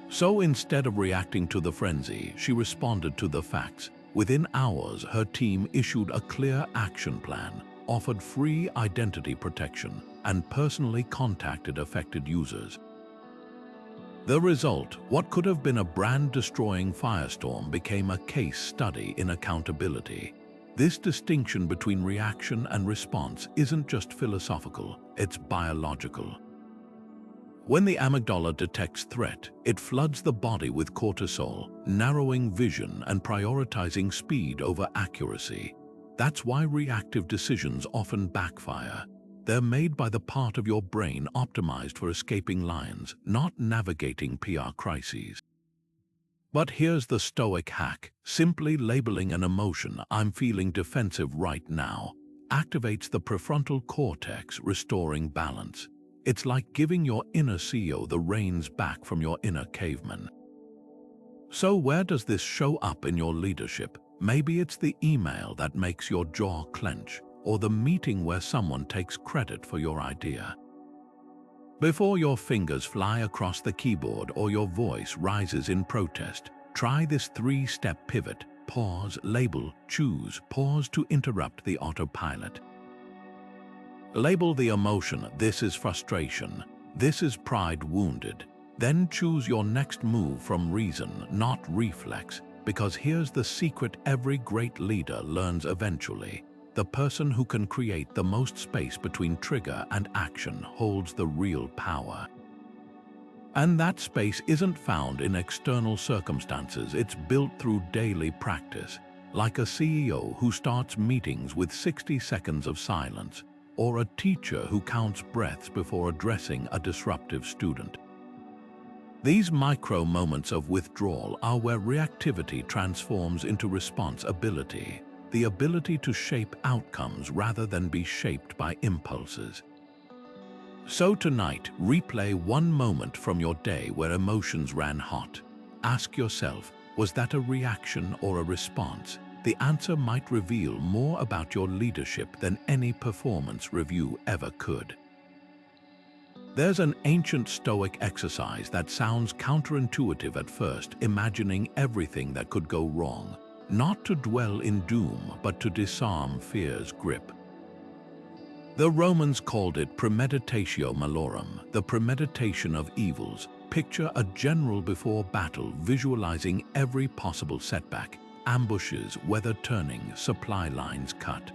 So instead of reacting to the frenzy, she responded to the facts. Within hours, her team issued a clear action plan, offered free identity protection, and personally contacted affected users. The result: what could have been a brand-destroying firestorm became a case study in accountability. This distinction between reaction and response isn't just philosophical, it's biological. When the amygdala detects threat, it floods the body with cortisol, narrowing vision and prioritizing speed over accuracy. That's why reactive decisions often backfire. They're made by the part of your brain optimized for escaping lions, not navigating PR crises. But here's the Stoic hack: simply labeling an emotion, "I'm feeling defensive right now," activates the prefrontal cortex, restoring balance. It's like giving your inner CEO the reins back from your inner caveman. So where does this show up in your leadership? Maybe it's the email that makes your jaw clench, or the meeting where someone takes credit for your idea. Before your fingers fly across the keyboard or your voice rises in protest, try this 3-step pivot: pause, label, choose. Pause to interrupt the autopilot. Label the emotion: this is frustration, this is pride wounded. Then choose your next move from reason, not reflex, because here's the secret every great leader learns eventually: the person who can create the most space between trigger and action holds the real power. And that space isn't found in external circumstances, it's built through daily practice, like a CEO who starts meetings with 60 seconds of silence, or a teacher who counts breaths before addressing a disruptive student. These micro moments of withdrawal are where reactivity transforms into responsibility, the ability to shape outcomes rather than be shaped by impulses. So tonight, replay one moment from your day where emotions ran hot. Ask yourself, was that a reaction or a response? the answer might reveal more about your leadership than any performance review ever could. There's an ancient Stoic exercise that sounds counterintuitive at first, imagining everything that could go wrong, not to dwell in doom, but to disarm fear's grip. The Romans called it premeditatio malorum, the premeditation of evils. Picture a general before battle visualizing every possible setback, ambushes, weather turning, supply lines cut.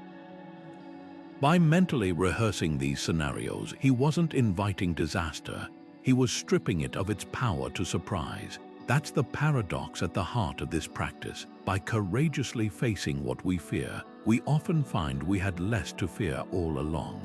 By mentally rehearsing these scenarios, he wasn't inviting disaster, he was stripping it of its power to surprise. That's the paradox at the heart of this practice. By courageously facing what we fear, we often find we had less to fear all along.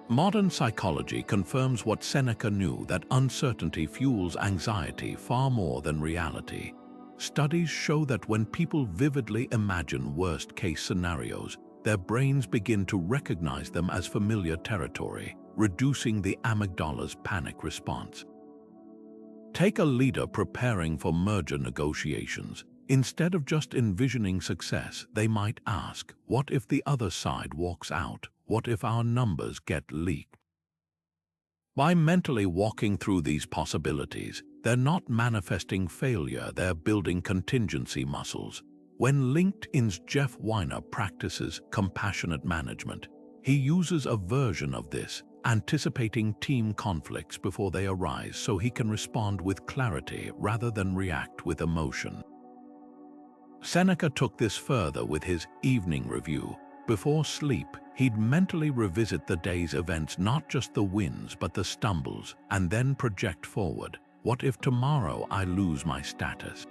Modern psychology confirms what Seneca knew, that uncertainty fuels anxiety far more than reality. Studies show that when people vividly imagine worst-case scenarios, their brains begin to recognize them as familiar territory, reducing the amygdala's panic response. Take a leader preparing for merger negotiations. Instead of just envisioning success, they might ask, what if the other side walks out? What if our numbers get leaked? By mentally walking through these possibilities, they're not manifesting failure, they're building contingency muscles. When LinkedIn's Jeff Weiner practices compassionate management, he uses a version of this, anticipating team conflicts before they arise so he can respond with clarity rather than react with emotion. Seneca took this further with his evening review. Before sleep, he'd mentally revisit the day's events, not just the wins but the stumbles, and then project forward. What if tomorrow I lose my status?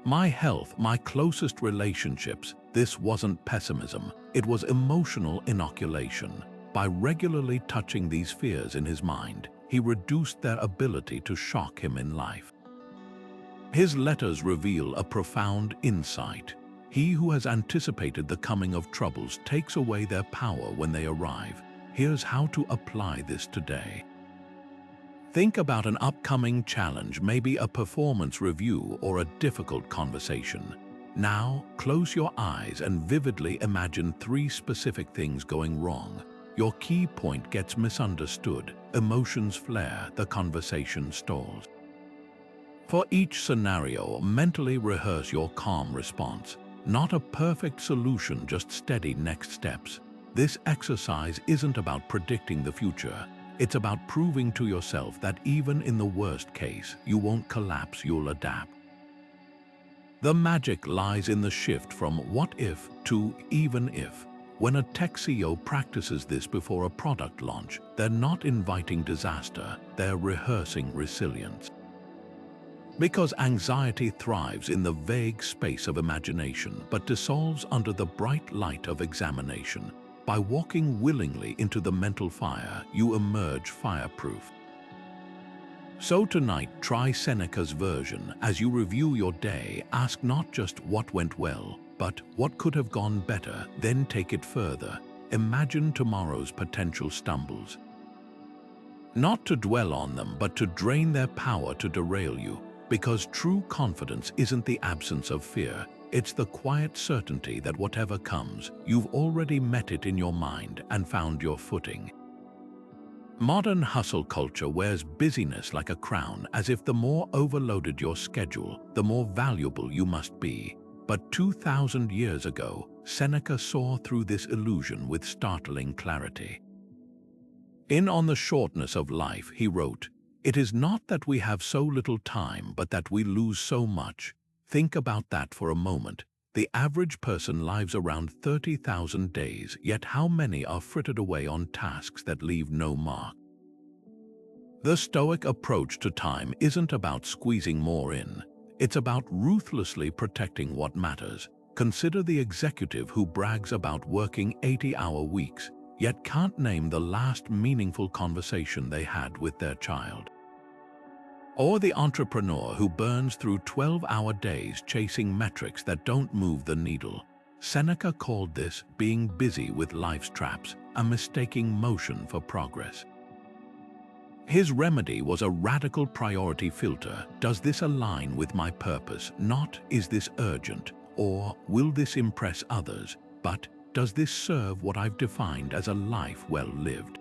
My health, my closest relationships? This wasn't pessimism, it was emotional inoculation. By regularly touching these fears in his mind, he reduced their ability to shock him in life. His letters reveal a profound insight. He who has anticipated the coming of troubles takes away their power when they arrive. Here's how to apply this today. Think about an upcoming challenge, maybe a performance review or a difficult conversation. Now, close your eyes and vividly imagine 3 specific things going wrong. Your key point gets misunderstood, emotions flare, the conversation stalls. For each scenario, mentally rehearse your calm response. Not a perfect solution, just steady next steps. This exercise isn't about predicting the future. It's about proving to yourself that even in the worst case, you won't collapse, you'll adapt. The magic lies in the shift from what if to even if. When a tech CEO practices this before a product launch, they're not inviting disaster, they're rehearsing resilience. Because anxiety thrives in the vague space of imagination but dissolves under the bright light of examination. By walking willingly into the mental fire, you emerge fireproof. So tonight, try Seneca's version. As you review your day, ask not just what went well, but what could have gone better. Then take it further. Imagine tomorrow's potential stumbles. Not to dwell on them, but to drain their power to derail you. Because true confidence isn't the absence of fear. It's the quiet certainty that whatever comes, you've already met it in your mind and found your footing. Modern hustle culture wears busyness like a crown, as if the more overloaded your schedule, the more valuable you must be. But 2,000 years ago, Seneca saw through this illusion with startling clarity. In On the Shortness of Life, he wrote, "It is not that we have so little time, but that we lose so much." Think about that for a moment. The average person lives around 30,000 days, yet how many are frittered away on tasks that leave no mark? The Stoic approach to time isn't about squeezing more in. It's about ruthlessly protecting what matters. Consider the executive who brags about working 80-hour weeks, yet can't name the last meaningful conversation they had with their child. Or the entrepreneur who burns through 12-hour days chasing metrics that don't move the needle. Seneca called this being busy with life's traps, a mistaking motion for progress. His remedy was a radical priority filter. Does this align with my purpose? Not, is this urgent? or will this impress others, but does this serve what I've defined as a life well lived?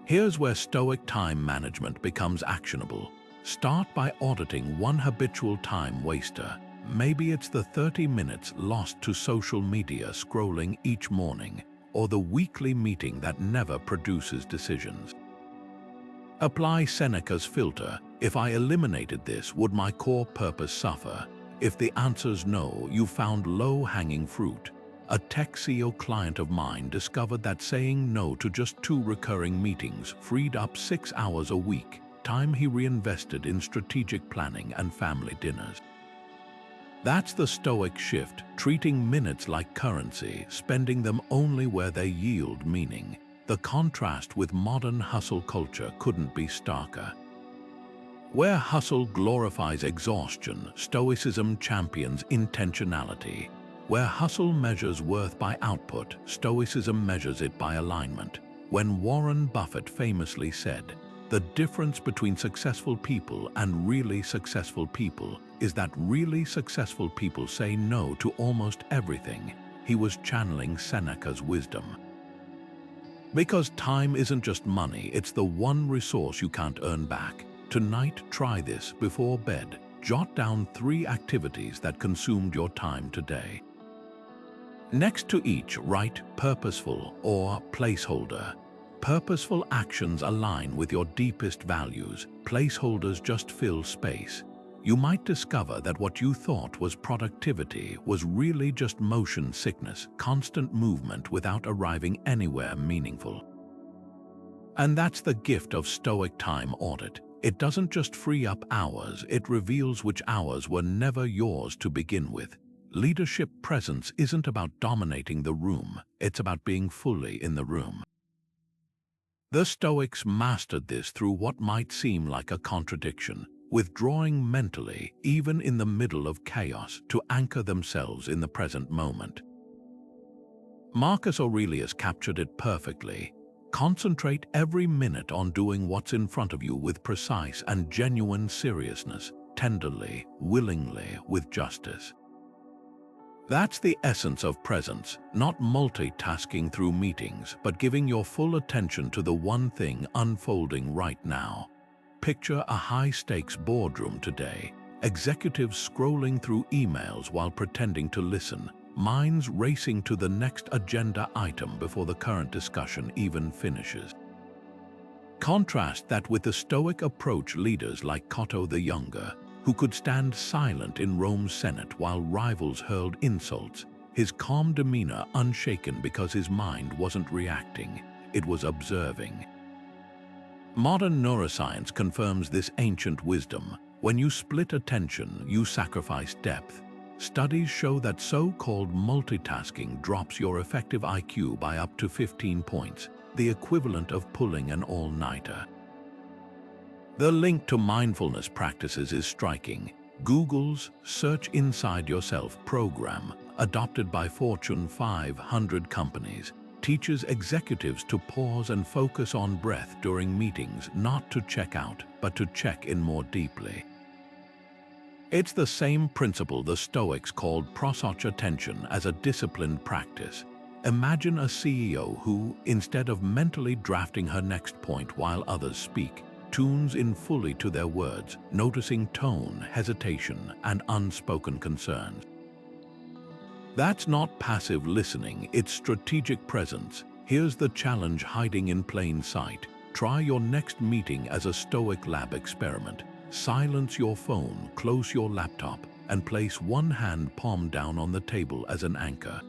Here's where Stoic time management becomes actionable. Start by auditing one habitual time waster. Maybe it's the 30 minutes lost to social media scrolling each morning, or the weekly meeting that never produces decisions. Apply Seneca's filter. If I eliminated this, would my core purpose suffer? If the answer's no, you found low-hanging fruit. A tech CEO client of mine discovered that saying no to just 2 recurring meetings freed up 6 hours a week, time he reinvested in strategic planning and family dinners. That's the Stoic shift, treating minutes like currency, spending them only where they yield meaning. The contrast with modern hustle culture couldn't be starker. Where hustle glorifies exhaustion, Stoicism champions intentionality. Where hustle measures worth by output, Stoicism measures it by alignment. When Warren Buffett famously said, "The difference between successful people and really successful people is that really successful people say no to almost everything," he was channeling Seneca's wisdom. Because time isn't just money, it's the one resource you can't earn back. Tonight, try this before bed. Jot down 3 activities that consumed your time today. Next to each, write purposeful or placeholder. Purposeful actions align with your deepest values. Placeholders just fill space. You might discover that what you thought was productivity was really just motion sickness, constant movement without arriving anywhere meaningful. And that's the gift of Stoic time audit. It doesn't just free up hours, it reveals which hours were never yours to begin with. Leadership presence isn't about dominating the room, it's about being fully in the room. The Stoics mastered this through what might seem like a contradiction, withdrawing mentally, even in the middle of chaos, to anchor themselves in the present moment. Marcus Aurelius captured it perfectly. Concentrate every minute on doing what's in front of you with precise and genuine seriousness, tenderly, willingly, with justice. That's the essence of presence, not multitasking through meetings, but giving your full attention to the one thing unfolding right now. Picture a high-stakes boardroom today, executives scrolling through emails while pretending to listen, minds racing to the next agenda item before the current discussion even finishes. Contrast that with the Stoic approach leaders like Cato the Younger, who could stand silent in Rome's Senate while rivals hurled insults, his calm demeanor unshaken because his mind wasn't reacting, it was observing. Modern neuroscience confirms this ancient wisdom. When you split attention, you sacrifice depth. Studies show that so-called multitasking drops your effective IQ by up to 15 points, the equivalent of pulling an all-nighter. The link to mindfulness practices is striking. Google's Search Inside Yourself program, adopted by Fortune 500 companies, teaches executives to pause and focus on breath during meetings, not to check out, but to check in more deeply. It's the same principle the Stoics called prosouch attention as a disciplined practice. Imagine a CEO who, instead of mentally drafting her next point while others speak, tunes in fully to their words, noticing tone, hesitation, and unspoken concerns. That's not passive listening, it's strategic presence. Here's the challenge hiding in plain sight. Try your next meeting as a Stoic lab experiment. Silence your phone, close your laptop, and place one hand palm down on the table as an anchor.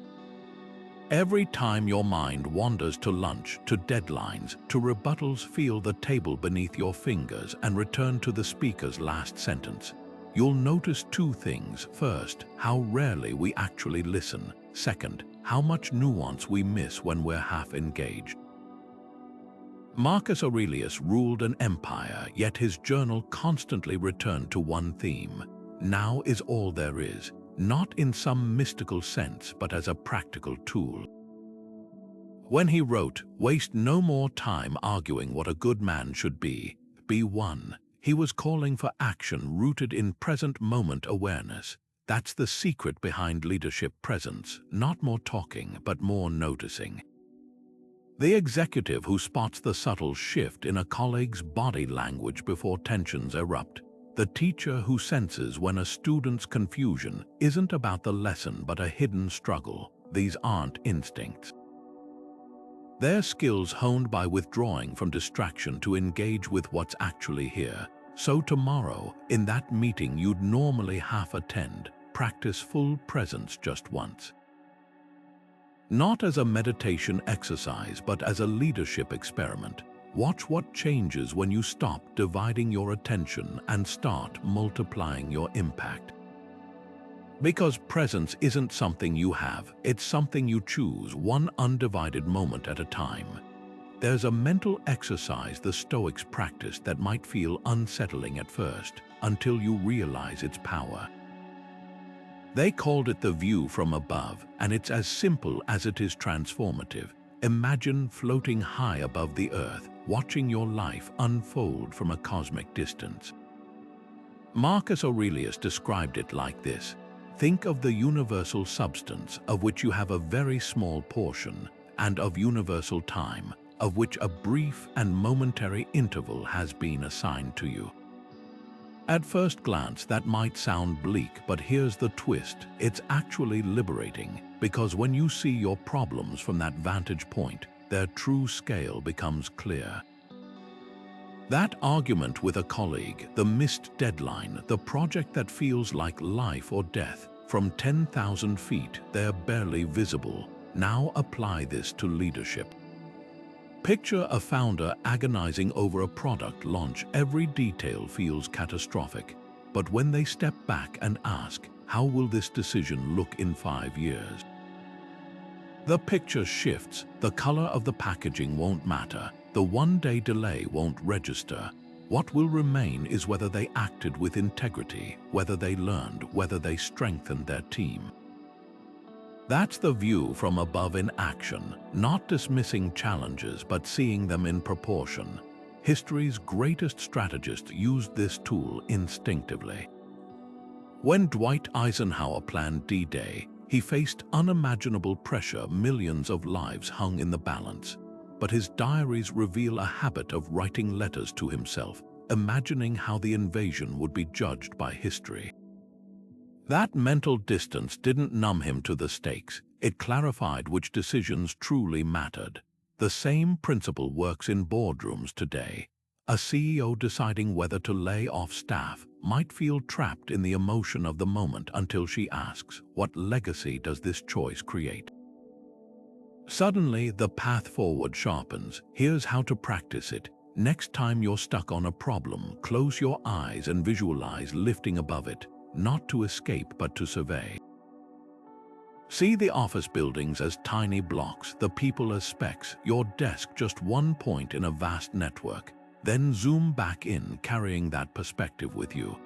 Every time your mind wanders to lunch, to deadlines, to rebuttals, feel the table beneath your fingers and return to the speaker's last sentence. You'll notice 2 things. First, how rarely we actually listen. Second, how much nuance we miss when we're half engaged. Marcus Aurelius ruled an empire, yet his journal constantly returned to one theme. Now is all there is. Not in some mystical sense, but as a practical tool. When he wrote, "Waste no more time arguing what a good man should be one," he was calling for action rooted in present moment awareness. That's the secret behind leadership presence, not more talking, but more noticing. The executive who spots the subtle shift in a colleague's body language before tensions erupt. The teacher who senses when a student's confusion isn't about the lesson but a hidden struggle. These aren't instincts. They're skills honed by withdrawing from distraction to engage with what's actually here. So tomorrow, in that meeting you'd normally half attend, practice full presence just once. Not as a meditation exercise, but as a leadership experiment. Watch what changes when you stop dividing your attention and start multiplying your impact. Because presence isn't something you have, it's something you choose, one undivided moment at a time. There's a mental exercise the Stoics practiced that might feel unsettling at first, until you realize its power. They called it the view from above, and it's as simple as it is transformative. Imagine floating high above the earth, watching your life unfold from a cosmic distance. Marcus Aurelius described it like this: think of the universal substance, of which you have a very small portion, and of universal time, of which a brief and momentary interval has been assigned to you. At first glance, that might sound bleak, but here's the twist. It's actually liberating, because when you see your problems from that vantage point, their true scale becomes clear. That argument with a colleague, the missed deadline, the project that feels like life or death, from 10,000 feet, they're barely visible. Now apply this to leadership. Picture a founder agonizing over a product launch. Every detail feels catastrophic. But when they step back and ask, how will this decision look in 5 years? The picture shifts. The color of the packaging won't matter. The one-day delay won't register. What will remain is whether they acted with integrity, whether they learned, whether they strengthened their team. That's the view from above in action, not dismissing challenges but seeing them in proportion. History's greatest strategists used this tool instinctively. When Dwight Eisenhower planned D-Day, he faced unimaginable pressure. Millions of lives hung in the balance. But his diaries reveal a habit of writing letters to himself, imagining how the invasion would be judged by history. That mental distance didn't numb him to the stakes. It clarified which decisions truly mattered. The same principle works in boardrooms today. A CEO deciding whether to lay off staff might feel trapped in the emotion of the moment until she asks, what legacy does this choice create? Suddenly, the path forward sharpens. Here's how to practice it. Next time you're stuck on a problem, close your eyes and visualize lifting above it, not to escape but to survey. See the office buildings as tiny blocks, the people as specks, your desk just one point in a vast network. Then zoom back in, carrying that perspective with you.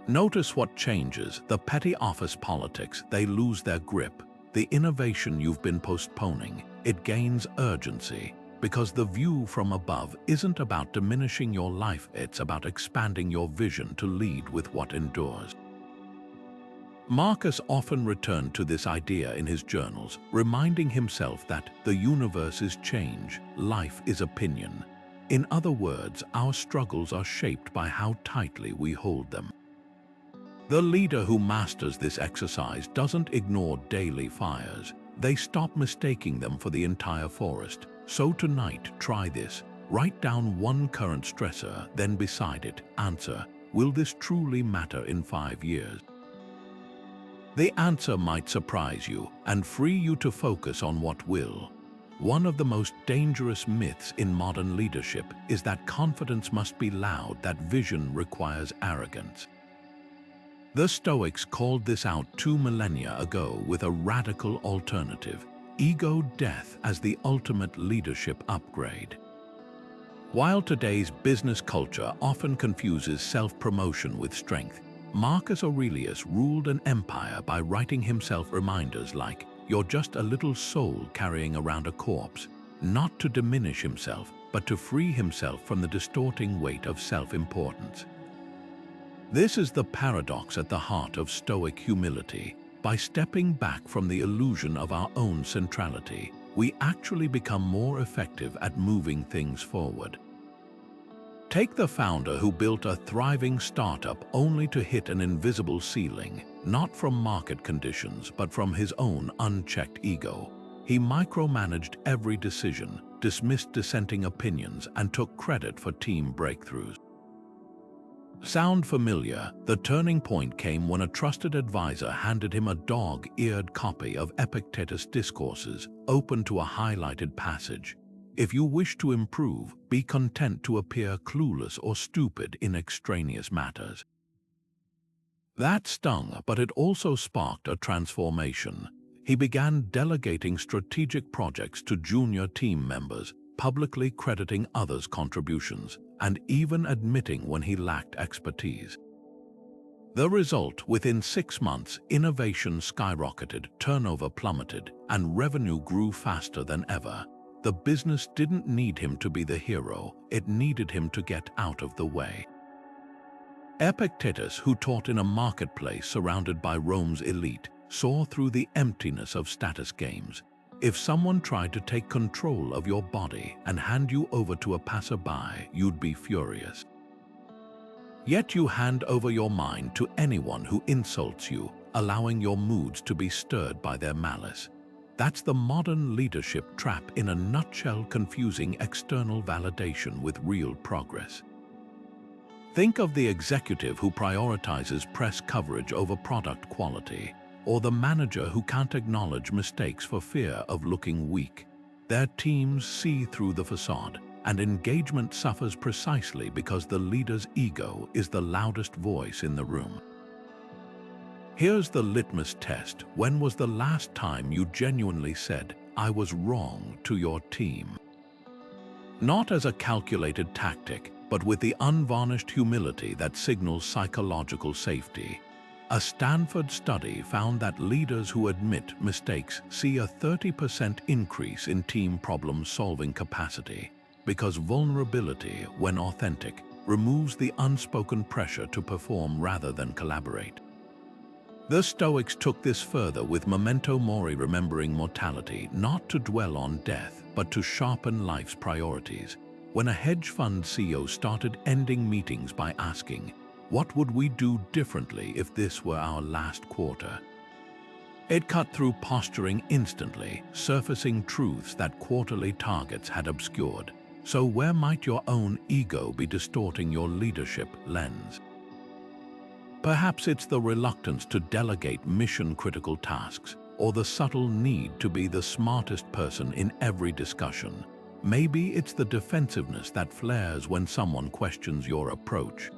Notice what changes. The petty office politics, they lose their grip. The innovation you've been postponing, it gains urgency, because the view from above isn't about diminishing your life, it's about expanding your vision to lead with what endures. Marcus often returned to this idea in his journals, reminding himself that the universe is change, life is opinion. In other words, our struggles are shaped by how tightly we hold them. The leader who masters this exercise doesn't ignore daily fires. They stop mistaking them for the entire forest. So tonight, try this. Write down one current stressor, then beside it, answer, will this truly matter in 5 years? The answer might surprise you and free you to focus on what will. One of the most dangerous myths in modern leadership is that confidence must be loud, that vision requires arrogance. The Stoics called this out 2 millennia ago with a radical alternative: ego death as the ultimate leadership upgrade. While today's business culture often confuses self-promotion with strength, Marcus Aurelius ruled an empire by writing himself reminders like, "You're just a little soul carrying around a corpse," not to diminish himself, but to free himself from the distorting weight of self-importance. This is the paradox at the heart of Stoic humility. By stepping back from the illusion of our own centrality, we actually become more effective at moving things forward. Take the founder who built a thriving startup only to hit an invisible ceiling, not from market conditions, but from his own unchecked ego. He micromanaged every decision, dismissed dissenting opinions, and took credit for team breakthroughs. Sound familiar? The turning point came when a trusted advisor handed him a dog-eared copy of Epictetus' Discourses, open to a highlighted passage. If you wish to improve, be content to appear clueless or stupid in extraneous matters. That stung, but it also sparked a transformation. He began delegating strategic projects to junior team members, publicly crediting others' contributions, and even admitting when he lacked expertise. The result, within 6 months, innovation skyrocketed, turnover plummeted, and revenue grew faster than ever. The business didn't need him to be the hero, it needed him to get out of the way. Epictetus, who taught in a marketplace surrounded by Rome's elite, saw through the emptiness of status games. If someone tried to take control of your body and hand you over to a passerby, you'd be furious. Yet you hand over your mind to anyone who insults you, allowing your moods to be stirred by their malice. That's the modern leadership trap in a nutshell, confusing external validation with real progress. Think of the executive who prioritizes press coverage over product quality, or the manager who can't acknowledge mistakes for fear of looking weak. Their teams see through the facade, and engagement suffers precisely because the leader's ego is the loudest voice in the room. Here's the litmus test. When was the last time you genuinely said, "I was wrong," to your team? Not as a calculated tactic, but with the unvarnished humility that signals psychological safety. A Stanford study found that leaders who admit mistakes see a 30% increase in team problem-solving capacity, because vulnerability, when authentic, removes the unspoken pressure to perform rather than collaborate. The Stoics took this further with memento mori, remembering mortality, not to dwell on death, but to sharpen life's priorities. When a hedge fund CEO started ending meetings by asking, "What would we do differently if this were our last quarter?" It cut through posturing instantly, surfacing truths that quarterly targets had obscured. So where might your own ego be distorting your leadership lens? Perhaps it's the reluctance to delegate mission-critical tasks, or the subtle need to be the smartest person in every discussion. Maybe it's the defensiveness that flares when someone questions your approach.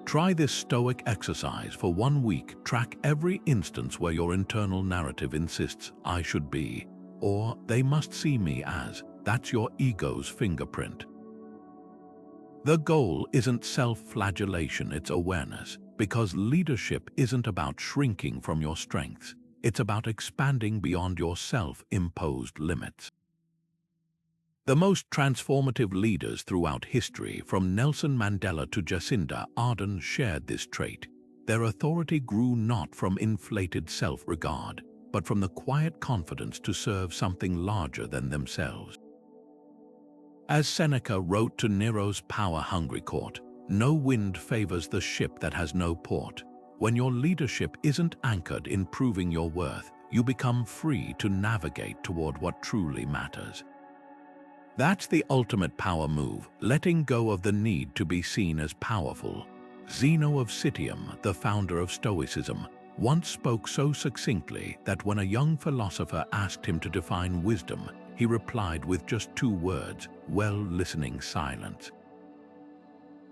Try this Stoic exercise for 1 week. Track every instance where your internal narrative insists, "I should be," or "they must see me as." That's your ego's fingerprint. The goal isn't self-flagellation, it's awareness, because leadership isn't about shrinking from your strengths. It's about expanding beyond your self-imposed limits. The most transformative leaders throughout history, from Nelson Mandela to Jacinda Ardern, shared this trait. Their authority grew not from inflated self-regard, but from the quiet confidence to serve something larger than themselves. As Seneca wrote to Nero's power-hungry court, "No wind favors the ship that has no port." When your leadership isn't anchored in proving your worth, you become free to navigate toward what truly matters. That's the ultimate power move, letting go of the need to be seen as powerful. Zeno of Citium, the founder of Stoicism, once spoke so succinctly that when a young philosopher asked him to define wisdom, he replied with just 2 words, well-listening silence.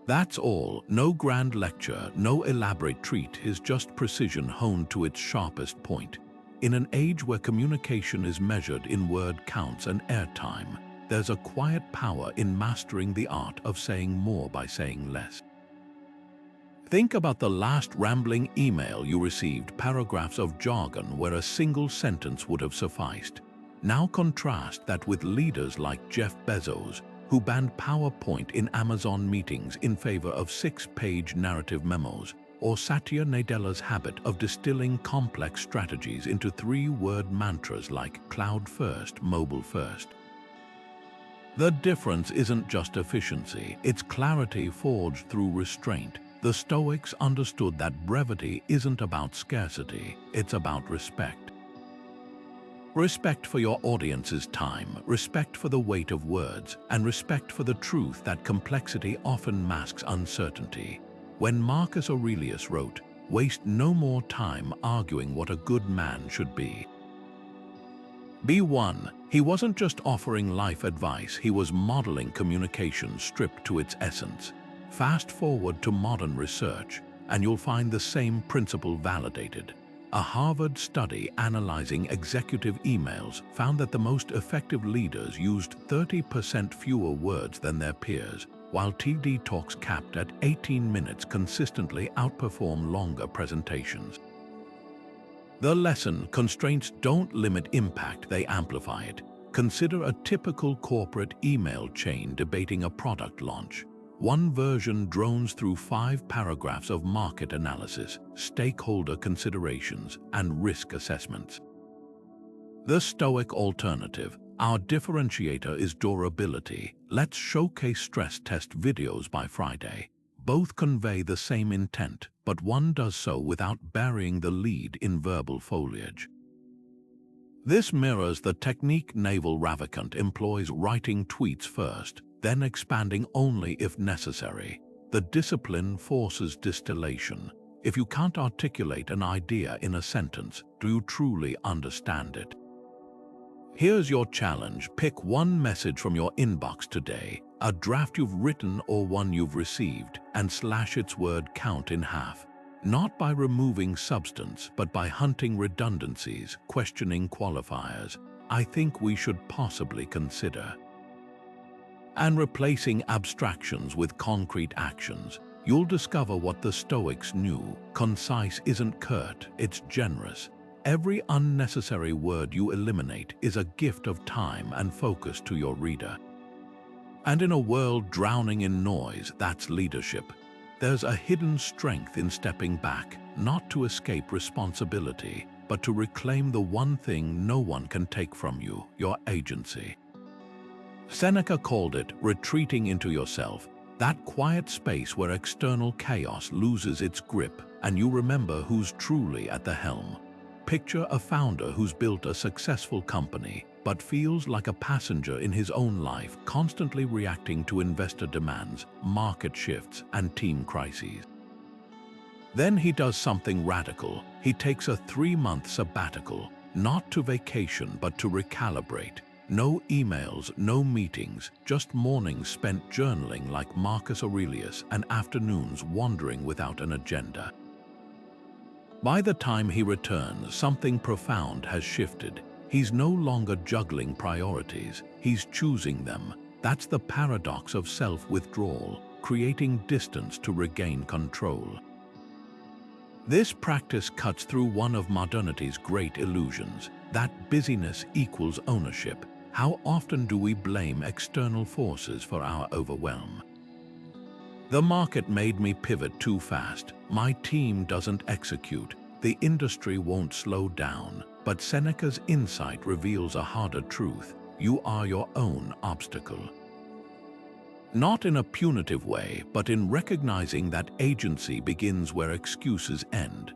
That's all. No grand lecture, no elaborate treat, is just precision honed to its sharpest point. In an age where communication is measured in word counts and airtime, there's a quiet power in mastering the art of saying more by saying less. Think about the last rambling email you received, paragraphs of jargon where a single sentence would have sufficed. Now contrast that with leaders like Jeff Bezos, who banned PowerPoint in Amazon meetings in favor of 6-page narrative memos, or Satya Nadella's habit of distilling complex strategies into 3-word mantras like cloud first, mobile first. The difference isn't just efficiency, it's clarity forged through restraint. The Stoics understood that brevity isn't about scarcity, it's about respect. Respect for your audience's time, respect for the weight of words, and respect for the truth that complexity often masks uncertainty. When Marcus Aurelius wrote, "Waste no more time arguing what a good man should be." Be one. He wasn't just offering life advice, he was modeling communication stripped to its essence. Fast forward to modern research, and you'll find the same principle validated. A Harvard study analyzing executive emails found that the most effective leaders used 30% fewer words than their peers, while TED Talks capped at 18 minutes consistently outperform longer presentations. The lesson: constraints don't limit impact, they amplify it. Consider a typical corporate email chain debating a product launch. One version drones through 5 paragraphs of market analysis, stakeholder considerations, and risk assessments. The Stoic alternative: our differentiator is durability. Let's showcase stress test videos by Friday. Both convey the same intent, but one does so without burying the lead in verbal foliage. This mirrors the technique Naval Ravikant employs, writing tweets first, then expanding only if necessary. The discipline forces distillation. If you can't articulate an idea in a sentence, do you truly understand it? Here's your challenge: pick one message from your inbox today, a draft you've written or one you've received, and slash its word count in half. Not by removing substance, but by hunting redundancies, questioning qualifiers. I think we should possibly consider. And replacing abstractions with concrete actions. You'll discover what the Stoics knew. Concise isn't curt, it's generous. Every unnecessary word you eliminate is a gift of time and focus to your reader. And in a world drowning in noise, that's leadership. There's a hidden strength in stepping back, not to escape responsibility, but to reclaim the one thing no one can take from you: your agency. Seneca called it retreating into yourself, that quiet space where external chaos loses its grip and you remember who's truly at the helm. Picture a founder who's built a successful company, but feels like a passenger in his own life, constantly reacting to investor demands, market shifts, and team crises. Then he does something radical. He takes a 3-month sabbatical, not to vacation but to recalibrate. No emails, no meetings, just mornings spent journaling like Marcus Aurelius and afternoons wandering without an agenda. By the time he returns, something profound has shifted. He's no longer juggling priorities, he's choosing them. That's the paradox of self-withdrawal, creating distance to regain control. This practice cuts through one of modernity's great illusions, that busyness equals ownership. How often do we blame external forces for our overwhelm? The market made me pivot too fast. My team doesn't execute. The industry won't slow down. But Seneca's insight reveals a harder truth: you are your own obstacle. Not in a punitive way, but in recognizing that agency begins where excuses end.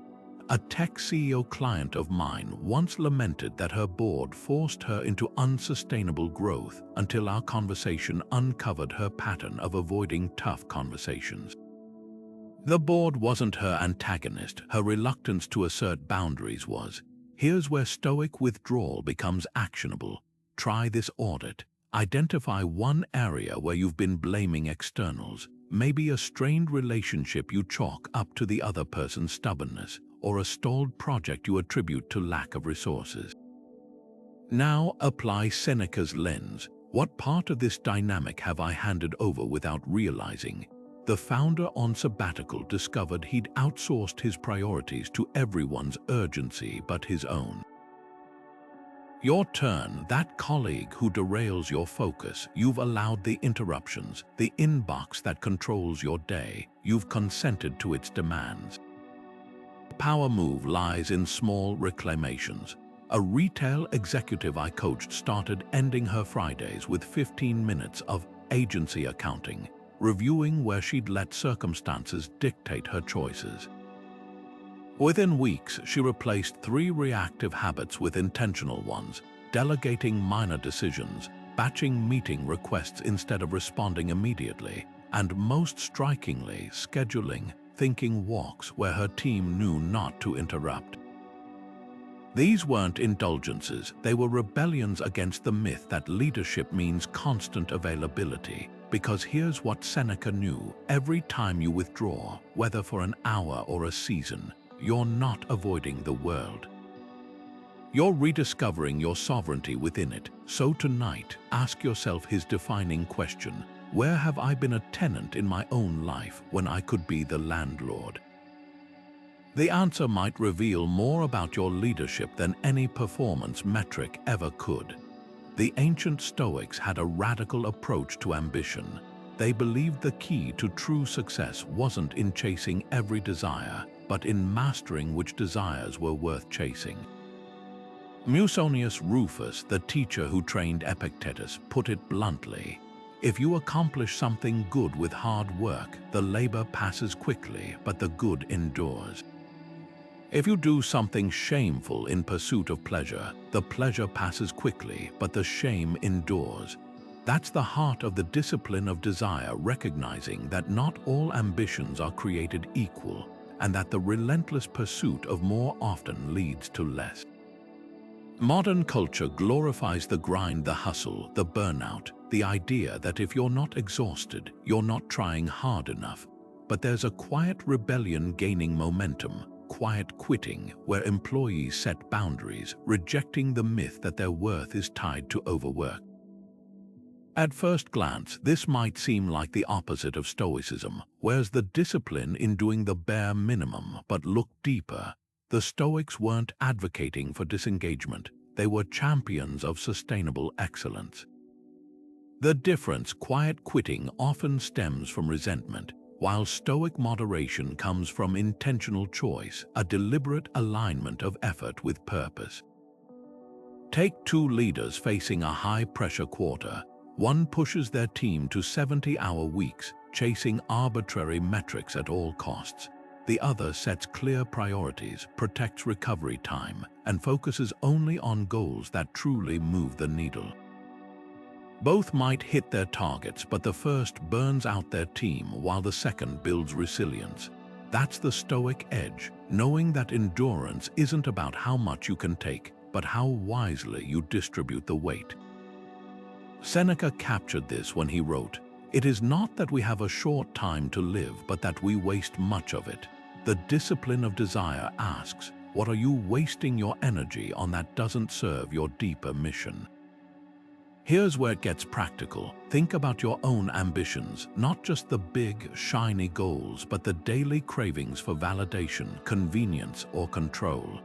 A tech CEO client of mine once lamented that her board forced her into unsustainable growth until our conversation uncovered her pattern of avoiding tough conversations. The board wasn't her antagonist, her reluctance to assert boundaries was. Here's where Stoic withdrawal becomes actionable. Try this audit. Identify one area where you've been blaming externals, maybe a strained relationship you chalk up to the other person's stubbornness, or a stalled project you attribute to lack of resources. Now apply Seneca's lens. What part of this dynamic have I handed over without realizing? The founder on sabbatical discovered he'd outsourced his priorities to everyone's urgency but his own. Your turn, that colleague who derails your focus. You've allowed the interruptions, the inbox that controls your day. You've consented to its demands. The power move lies in small reclamations. A retail executive I coached started ending her Fridays with 15 minutes of agency accounting, reviewing where she'd let circumstances dictate her choices. Within weeks, she replaced 3 reactive habits with intentional ones, delegating minor decisions, batching meeting requests instead of responding immediately, and most strikingly, scheduling thinking walks where her team knew not to interrupt. These weren't indulgences, they were rebellions against the myth that leadership means constant availability. Because here's what Seneca knew: every time you withdraw, whether for an hour or a season, you're not avoiding the world. You're rediscovering your sovereignty within it. So tonight, ask yourself his defining question: where have I been a tenant in my own life when I could be the landlord? The answer might reveal more about your leadership than any performance metric ever could. The ancient Stoics had a radical approach to ambition. They believed the key to true success wasn't in chasing every desire, but in mastering which desires were worth chasing. Musonius Rufus, the teacher who trained Epictetus, put it bluntly: if you accomplish something good with hard work, the labor passes quickly, but the good endures. If you do something shameful in pursuit of pleasure, the pleasure passes quickly, but the shame endures. That's the heart of the discipline of desire, recognizing that not all ambitions are created equal, and that the relentless pursuit of more often leads to less. Modern culture glorifies the grind, the hustle, the burnout, the idea that if you're not exhausted, you're not trying hard enough. But there's a quiet rebellion gaining momentum, quiet quitting, where employees set boundaries, rejecting the myth that their worth is tied to overwork. At first glance, this might seem like the opposite of Stoicism. Where's the discipline in doing the bare minimum? But look deeper. The Stoics weren't advocating for disengagement. They were champions of sustainable excellence. The difference: quiet quitting often stems from resentment, while Stoic moderation comes from intentional choice, a deliberate alignment of effort with purpose. Take 2 leaders facing a high-pressure quarter. One pushes their team to 70-hour weeks, chasing arbitrary metrics at all costs. The other sets clear priorities, protects recovery time, and focuses only on goals that truly move the needle. Both might hit their targets, but the first burns out their team while the second builds resilience. That's the Stoic edge, knowing that endurance isn't about how much you can take, but how wisely you distribute the weight. Seneca captured this when he wrote, "It is not that we have a short time to live, but that we waste much of it." The discipline of desire asks, what are you wasting your energy on that doesn't serve your deeper mission? Here's where it gets practical. Think about your own ambitions, not just the big, shiny goals, but the daily cravings for validation, convenience, or control.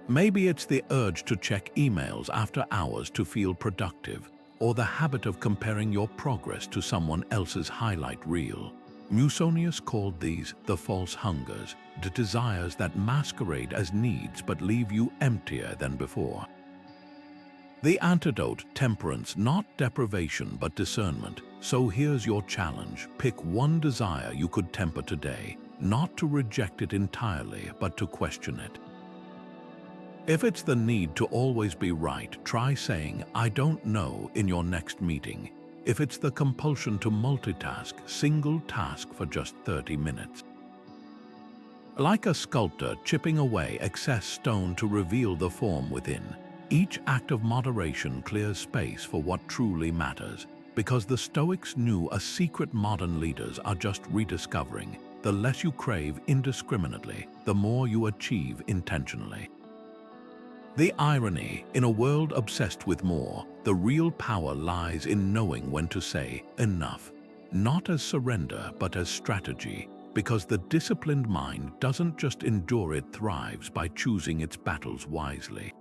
Maybe it's the urge to check emails after hours to feel productive, or the habit of comparing your progress to someone else's highlight reel. Musonius called these the false hungers, the desires that masquerade as needs but leave you emptier than before. The antidote: temperance, not deprivation but discernment. So here's your challenge. Pick one desire you could temper today, not to reject it entirely, but to question it. If it's the need to always be right, try saying, "I don't know," in your next meeting. If it's the compulsion to multitask, single task for just 30 minutes. Like a sculptor chipping away excess stone to reveal the form within, each act of moderation clears space for what truly matters, because the Stoics knew a secret modern leaders are just rediscovering: the less you crave indiscriminately, the more you achieve intentionally. The irony: in a world obsessed with more, the real power lies in knowing when to say enough, not as surrender but as strategy, because the disciplined mind doesn't just endure, it thrives by choosing its battles wisely.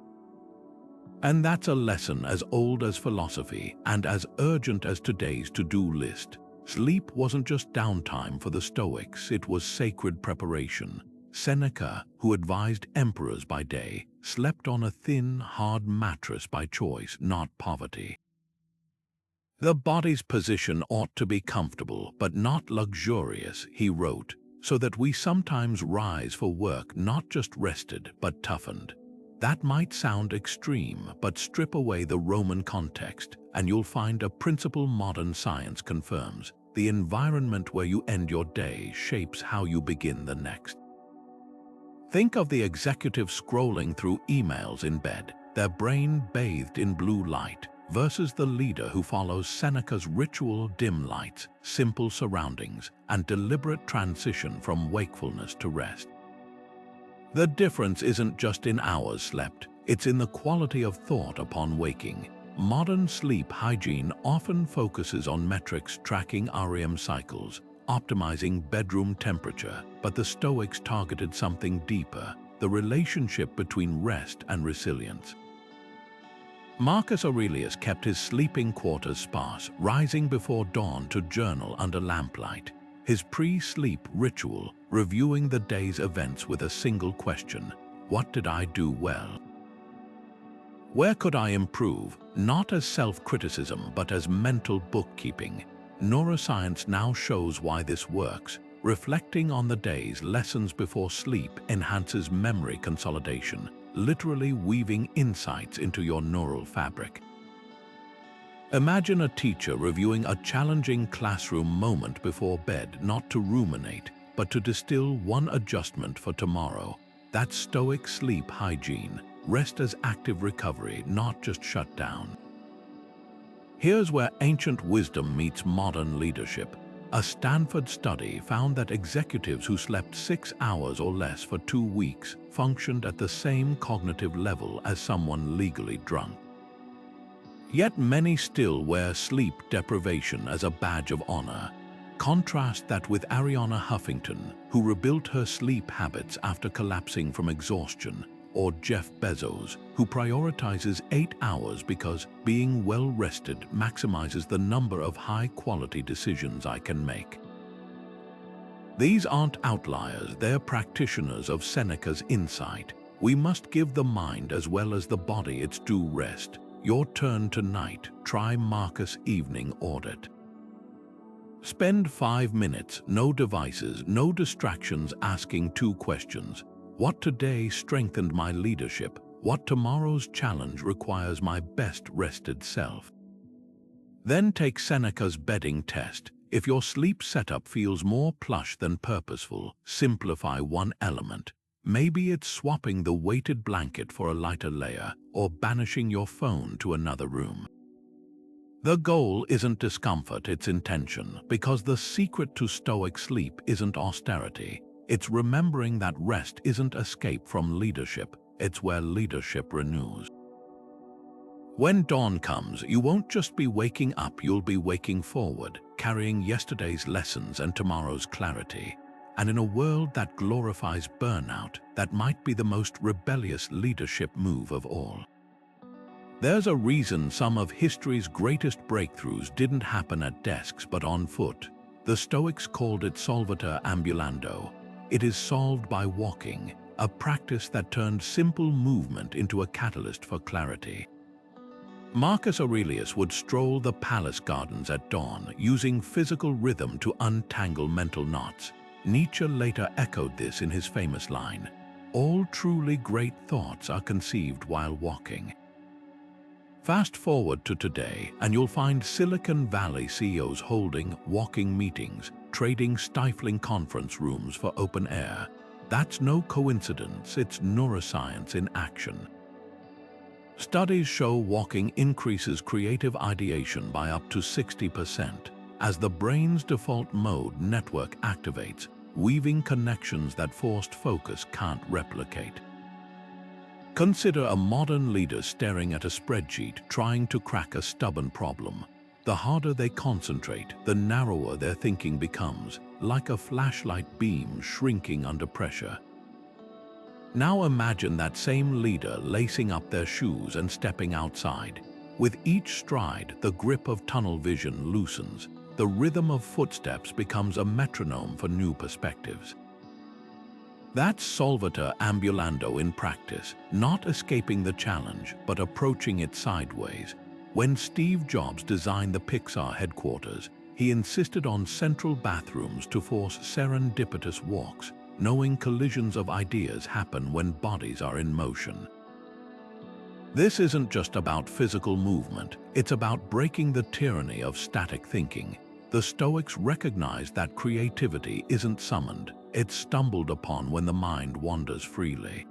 And that's a lesson as old as philosophy and as urgent as today's to-do list. Sleep wasn't just downtime for the Stoics, it was sacred preparation. Seneca, who advised emperors by day, slept on a thin, hard mattress by choice, not poverty. The body's position ought to be comfortable, but not luxurious, he wrote, so that we sometimes rise for work not just rested, but toughened. That might sound extreme, but strip away the Roman context, and you'll find a principle modern science confirms. The environment where you end your day shapes how you begin the next. Think of the executive scrolling through emails in bed, their brain bathed in blue light, versus the leader who follows Seneca's ritual dim lights, simple surroundings, and deliberate transition from wakefulness to rest. The difference isn't just in hours slept, it's in the quality of thought upon waking. Modern sleep hygiene often focuses on metrics tracking REM cycles, optimizing bedroom temperature, but the Stoics targeted something deeper, the relationship between rest and resilience. Marcus Aurelius kept his sleeping quarters sparse, rising before dawn to journal under lamplight. His pre-sleep ritual, reviewing the day's events with a single question: what did I do well? Where could I improve? Not as self-criticism, but as mental bookkeeping. Neuroscience now shows why this works. Reflecting on the day's lessons before sleep enhances memory consolidation, literally weaving insights into your neural fabric. Imagine a teacher reviewing a challenging classroom moment before bed, not to ruminate, but to distill one adjustment for tomorrow. That's Stoic sleep hygiene. Rest as active recovery, not just shut down. Here's where ancient wisdom meets modern leadership. A Stanford study found that executives who slept 6 hours or less for 2 weeks functioned at the same cognitive level as someone legally drunk. Yet many still wear sleep deprivation as a badge of honor. Contrast that with Arianna Huffington, who rebuilt her sleep habits after collapsing from exhaustion, or Jeff Bezos, who prioritizes 8 hours because being well-rested maximizes the number of high-quality decisions I can make. These aren't outliers, they're practitioners of Seneca's insight. We must give the mind as well as the body its due rest. Your turn tonight. Try Marcus' evening audit. Spend 5 minutes, no devices, no distractions, asking 2 questions. What today strengthened my leadership? What tomorrow's challenge requires my best rested self? Then take Seneca's bedding test. If your sleep setup feels more plush than purposeful, simplify one element. Maybe it's swapping the weighted blanket for a lighter layer, or banishing your phone to another room. The goal isn't discomfort, it's intention, because the secret to Stoic sleep isn't austerity. It's remembering that rest isn't escape from leadership, it's where leadership renews. When dawn comes, you won't just be waking up, you'll be waking forward, carrying yesterday's lessons and tomorrow's clarity. And in a world that glorifies burnout, that might be the most rebellious leadership move of all. There's a reason some of history's greatest breakthroughs didn't happen at desks but on foot. The Stoics called it solvitur ambulando. It is solved by walking, a practice that turned simple movement into a catalyst for clarity. Marcus Aurelius would stroll the palace gardens at dawn, using physical rhythm to untangle mental knots. Nietzsche later echoed this in his famous line, "All truly great thoughts are conceived while walking." Fast forward to today, and you'll find Silicon Valley CEOs holding walking meetings, trading stifling conference rooms for open air. That's no coincidence, it's neuroscience in action. Studies show walking increases creative ideation by up to 60%, as the brain's default mode network activates, weaving connections that forced focus can't replicate. Consider a modern leader staring at a spreadsheet trying to crack a stubborn problem. The harder they concentrate, the narrower their thinking becomes, like a flashlight beam shrinking under pressure. Now imagine that same leader lacing up their shoes and stepping outside. With each stride, the grip of tunnel vision loosens. The rhythm of footsteps becomes a metronome for new perspectives. That's solvitur ambulando in practice, not escaping the challenge, but approaching it sideways. When Steve Jobs designed the Pixar headquarters, he insisted on central bathrooms to force serendipitous walks, knowing collisions of ideas happen when bodies are in motion. This isn't just about physical movement, it's about breaking the tyranny of static thinking. The Stoics recognized that creativity isn't summoned, it's stumbled upon when the mind wanders freely.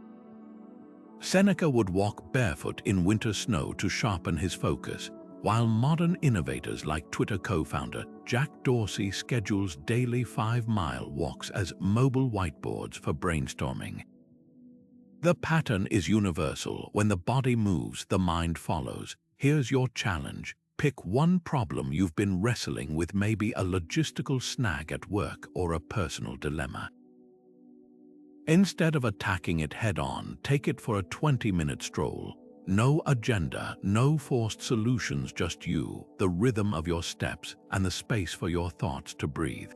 Seneca would walk barefoot in winter snow to sharpen his focus, while modern innovators like Twitter co-founder Jack Dorsey schedules daily 5-mile walks as mobile whiteboards for brainstorming. The pattern is universal. When the body moves, the mind follows. Here's your challenge. Pick one problem you've been wrestling with, maybe a logistical snag at work or a personal dilemma. Instead of attacking it head-on, take it for a 20-minute stroll. No agenda, no forced solutions, just you, the rhythm of your steps, and the space for your thoughts to breathe.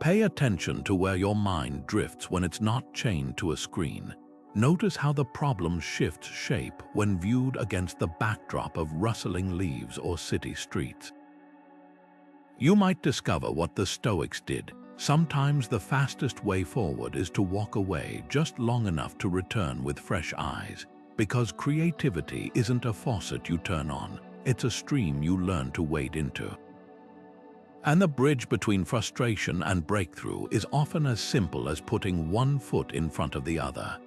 Pay attention to where your mind drifts when it's not chained to a screen. Notice how the problem shifts shape when viewed against the backdrop of rustling leaves or city streets. You might discover what the Stoics did. Sometimes the fastest way forward is to walk away just long enough to return with fresh eyes, because creativity isn't a faucet you turn on, it's a stream you learn to wade into. And the bridge between frustration and breakthrough is often as simple as putting one foot in front of the other.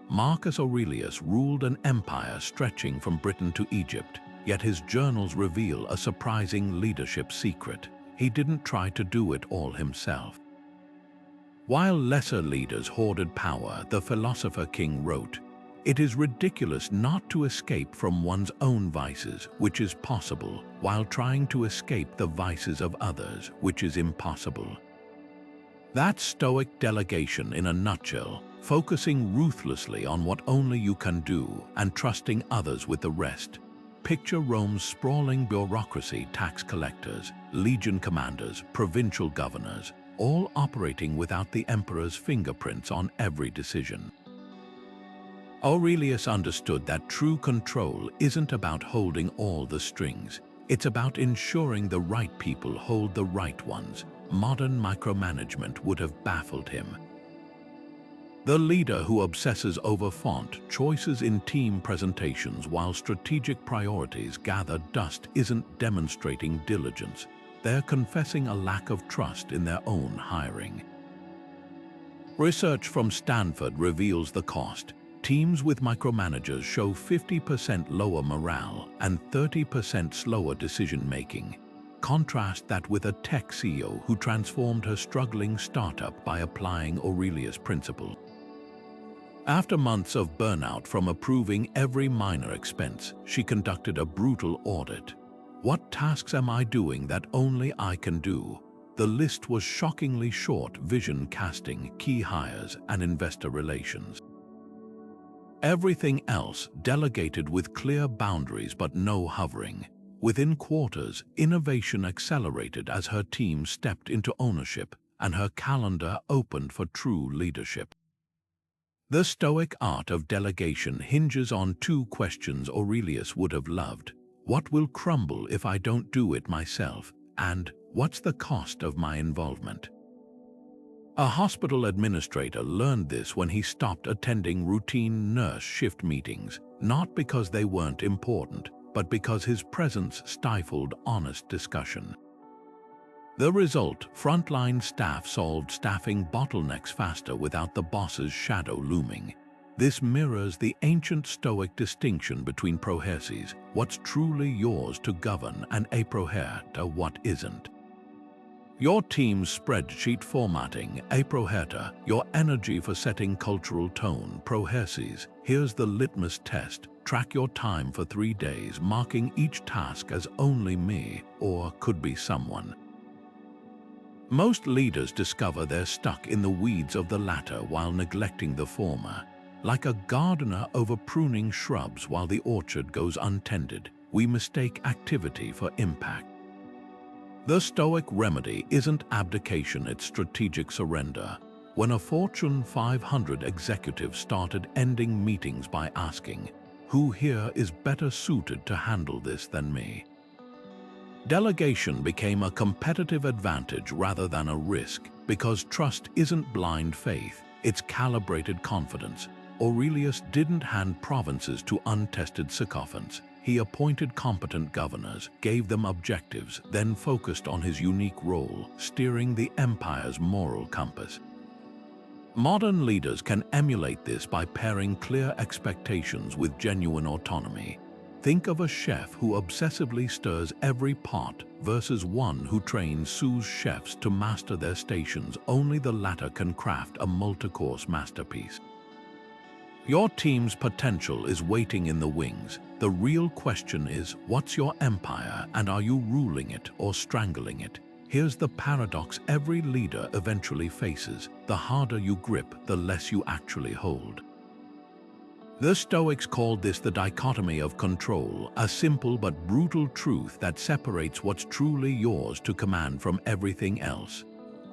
Marcus Aurelius ruled an empire stretching from Britain to Egypt, yet his journals reveal a surprising leadership secret. He didn't try to do it all himself. While lesser leaders hoarded power, the philosopher king wrote, "It is ridiculous not to escape from one's own vices, which is possible, while trying to escape the vices of others, which is impossible." That's Stoic delegation in a nutshell, focusing ruthlessly on what only you can do and trusting others with the rest. Picture Rome's sprawling bureaucracy, tax collectors, legion commanders, provincial governors, all operating without the emperor's fingerprints on every decision. Aurelius understood that true control isn't about holding all the strings. It's about ensuring the right people hold the right ones. Modern micromanagement would have baffled him. The leader who obsesses over font choices in team presentations while strategic priorities gather dust isn't demonstrating diligence. They're confessing a lack of trust in their own hiring. Research from Stanford reveals the cost. Teams with micromanagers show 50% lower morale and 30% slower decision-making. Contrast that with a tech CEO who transformed her struggling startup by applying Aurelius' principle. After months of burnout from approving every minor expense, she conducted a brutal audit. What tasks am I doing that only I can do? The list was shockingly short: vision casting, key hires, and investor relations. Everything else delegated with clear boundaries but no hovering. Within quarters, innovation accelerated as her team stepped into ownership and her calendar opened for true leadership. The Stoic art of delegation hinges on two questions Aurelius would have loved. What will crumble if I don't do it myself? And what's the cost of my involvement? A hospital administrator learned this when he stopped attending routine nurse shift meetings, not because they weren't important, but because his presence stifled honest discussion. The result: frontline staff solved staffing bottlenecks faster without the boss's shadow looming. This mirrors the ancient Stoic distinction between proherses, what's truly yours to govern, and aproherta, what isn't. Your team's spreadsheet formatting, aproherta, your energy for setting cultural tone, proherses. Here's the litmus test. Track your time for 3 days, marking each task as only me, or could be someone. Most leaders discover they're stuck in the weeds of the latter while neglecting the former. Like a gardener over pruning shrubs while the orchard goes untended, we mistake activity for impact. The Stoic remedy isn't abdication, it's strategic surrender. When a Fortune 500 executive started ending meetings by asking, "Who here is better suited to handle this than me?" Delegation became a competitive advantage rather than a risk, because trust isn't blind faith, it's calibrated confidence. Aurelius didn't hand provinces to untested sycophants. He appointed competent governors, gave them objectives, then focused on his unique role, steering the empire's moral compass. Modern leaders can emulate this by pairing clear expectations with genuine autonomy. Think of a chef who obsessively stirs every pot versus one who trains sous chefs to master their stations. Only the latter can craft a multi-course masterpiece. Your team's potential is waiting in the wings. The real question is, what's your empire, and are you ruling it or strangling it? Here's the paradox every leader eventually faces. The harder you grip, the less you actually hold. The Stoics called this the dichotomy of control, a simple but brutal truth that separates what's truly yours to command from everything else.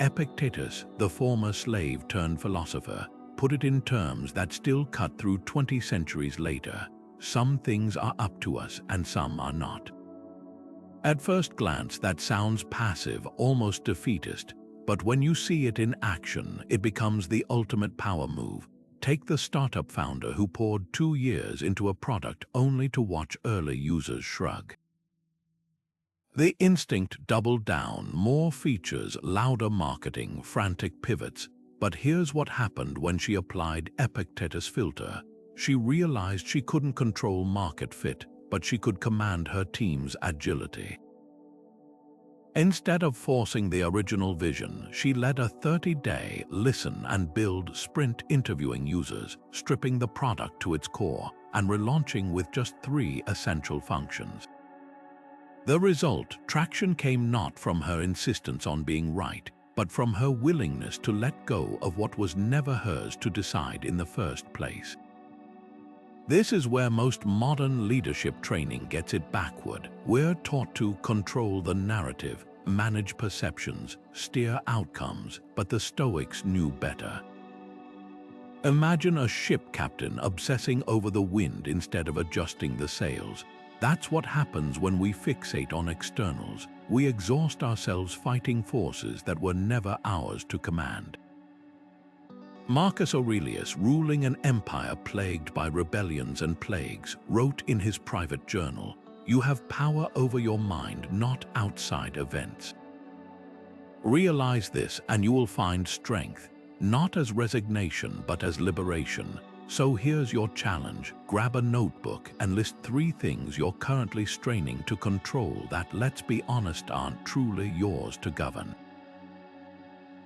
Epictetus, the former slave turned philosopher, put it in terms that still cut through 20 centuries later. Some things are up to us and some are not. At first glance, that sounds passive, almost defeatist, but when you see it in action, it becomes the ultimate power move. Take the startup founder who poured 2 years into a product only to watch early users shrug. The instinct doubled down, more features, louder marketing, frantic pivots. But here's what happened when she applied Epictetus' filter. She realized she couldn't control market fit, but she could command her team's agility. Instead of forcing the original vision, she led a 30-day listen and build sprint, interviewing users, stripping the product to its core, and relaunching with just 3 essential functions. The result, traction, came not from her insistence on being right, but from her willingness to let go of what was never hers to decide in the first place. This is where most modern leadership training gets it backward. We're taught to control the narrative, manage perceptions, steer outcomes, but the Stoics knew better. Imagine a ship captain obsessing over the wind instead of adjusting the sails. That's what happens when we fixate on externals. We exhaust ourselves fighting forces that were never ours to command. Marcus Aurelius, ruling an empire plagued by rebellions and plagues, wrote in his private journal, "You have power over your mind, not outside events." Realize this and you will find strength, not as resignation but as liberation. So here's your challenge. Grab a notebook and list 3 things you're currently straining to control that, let's be honest, aren't truly yours to govern.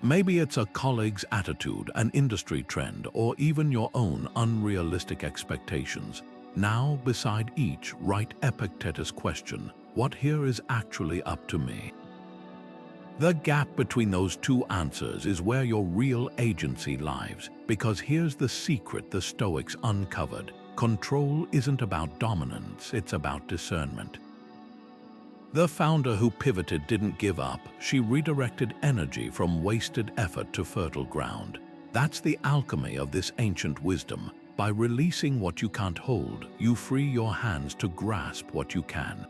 Maybe it's a colleague's attitude, an industry trend, or even your own unrealistic expectations. Now, beside each, write Epictetus' question, what here is actually up to me? The gap between those 2 answers is where your real agency lies, because here's the secret the Stoics uncovered. Control isn't about dominance, it's about discernment. The founder who pivoted didn't give up. She redirected energy from wasted effort to fertile ground. That's the alchemy of this ancient wisdom. By releasing what you can't hold, you free your hands to grasp what you can.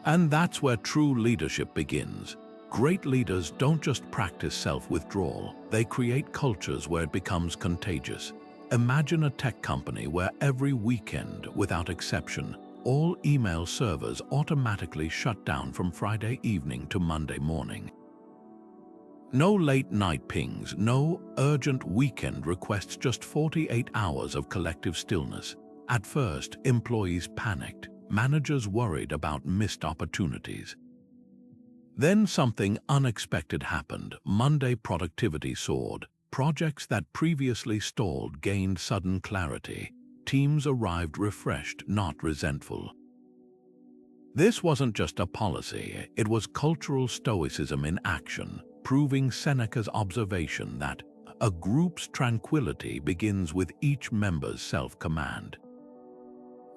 And that's where true leadership begins. Great leaders don't just practice self-withdrawal, they create cultures where it becomes contagious. Imagine a tech company where every weekend, without exception, all email servers automatically shut down from Friday evening to Monday morning. No late-night pings, no urgent weekend requests, just 48 hours of collective stillness. At first, employees panicked, managers worried about missed opportunities. Then something unexpected happened. Monday productivity soared. Projects that previously stalled gained sudden clarity. Teams arrived refreshed, not resentful. This wasn't just a policy, it was cultural Stoicism in action, proving Seneca's observation that a group's tranquility begins with each member's self-command.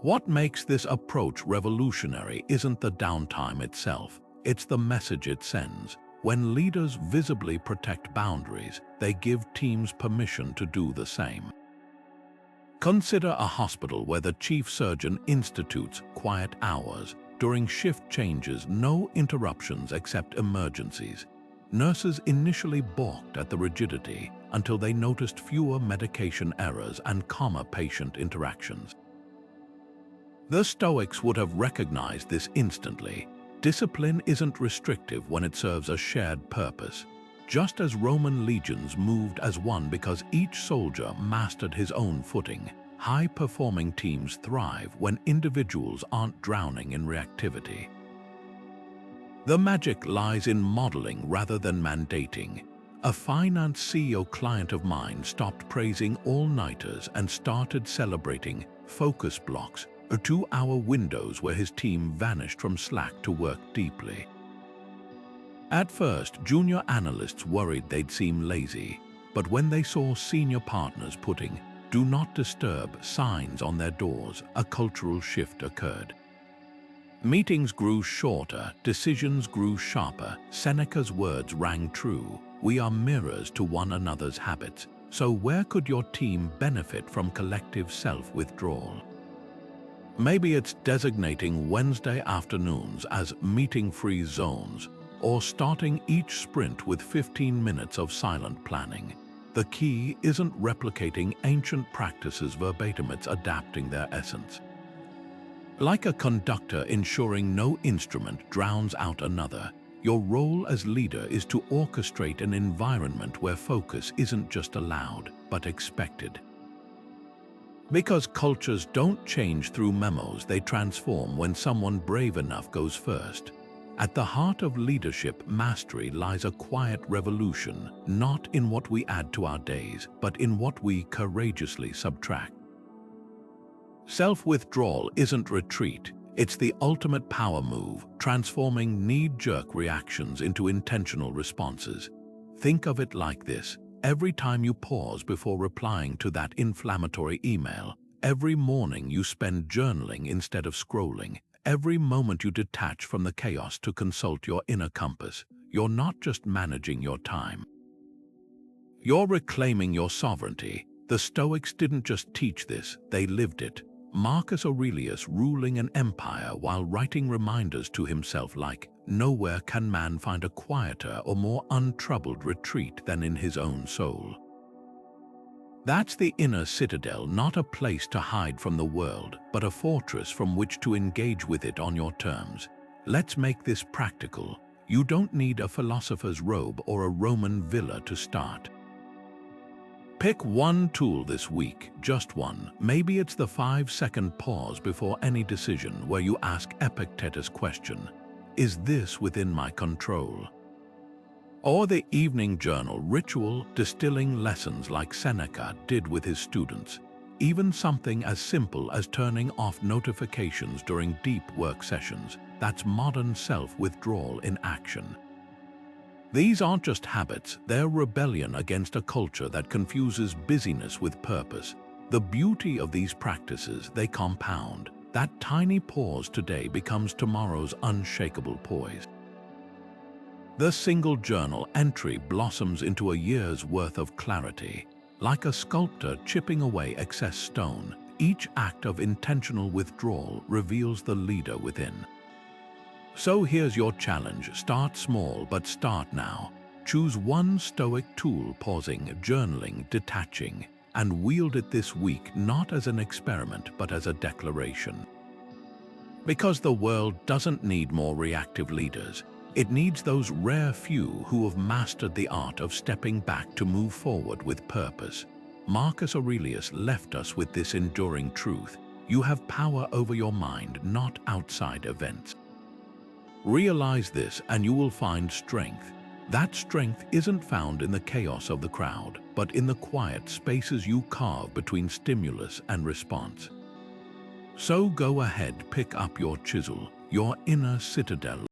What makes this approach revolutionary isn't the downtime itself, it's the message it sends. When leaders visibly protect boundaries, they give teams permission to do the same. Consider a hospital where the chief surgeon institutes quiet hours. During shift changes, no interruptions except emergencies. Nurses initially balked at the rigidity until they noticed fewer medication errors and calmer patient interactions. The Stoics would have recognized this instantly. Discipline isn't restrictive when it serves a shared purpose. Just as Roman legions moved as one because each soldier mastered his own footing, high-performing teams thrive when individuals aren't drowning in reactivity. The magic lies in modeling rather than mandating. A finance CEO client of mine stopped praising all-nighters and started celebrating focus blocks, or 2-hour windows where his team vanished from Slack to work deeply. At first, junior analysts worried they'd seem lazy, but when they saw senior partners putting "Do not disturb" signs on their doors, a cultural shift occurred. Meetings grew shorter, decisions grew sharper. Seneca's words rang true. We are mirrors to one another's habits. So where could your team benefit from collective self-withdrawal? Maybe it's designating Wednesday afternoons as meeting-free zones, or starting each sprint with 15 minutes of silent planning. The key isn't replicating ancient practices verbatim, it's adapting their essence. Like a conductor ensuring no instrument drowns out another, your role as leader is to orchestrate an environment where focus isn't just allowed, but expected. Because cultures don't change through memos, they transform when someone brave enough goes first. At the heart of leadership mastery lies a quiet revolution, not in what we add to our days, but in what we courageously subtract. Self-withdrawal isn't retreat, it's the ultimate power move, transforming knee-jerk reactions into intentional responses. Think of it like this: every time you pause before replying to that inflammatory email, every morning you spend journaling instead of scrolling, every moment you detach from the chaos to consult your inner compass, you're not just managing your time. You're reclaiming your sovereignty. The Stoics didn't just teach this, they lived it. Marcus Aurelius ruling an empire while writing reminders to himself like, "Nowhere can man find a quieter or more untroubled retreat than in his own soul." That's the inner citadel, not a place to hide from the world, but a fortress from which to engage with it on your terms. Let's make this practical. You don't need a philosopher's robe or a Roman villa to start. Pick one tool this week, just one. Maybe it's the 5-second pause before any decision where you ask Epictetus' question, "Is this within my control?" Or the evening journal ritual, distilling lessons like Seneca did with his students. Even something as simple as turning off notifications during deep work sessions, that's modern self-withdrawal in action. These aren't just habits, they're rebellion against a culture that confuses busyness with purpose. The beauty of these practices, they compound. That tiny pause today becomes tomorrow's unshakable poise. The single journal entry blossoms into a year's worth of clarity. Like a sculptor chipping away excess stone, each act of intentional withdrawal reveals the leader within. So here's your challenge. Start small, but start now. Choose one Stoic tool, pausing, journaling, detaching, and wield it this week not as an experiment, but as a declaration. Because the world doesn't need more reactive leaders. It needs those rare few who have mastered the art of stepping back to move forward with purpose. Marcus Aurelius left us with this enduring truth: you have power over your mind, not outside events. Realize this and you will find strength. That strength isn't found in the chaos of the crowd, but in the quiet spaces you carve between stimulus and response. So go ahead, pick up your chisel, your inner citadel.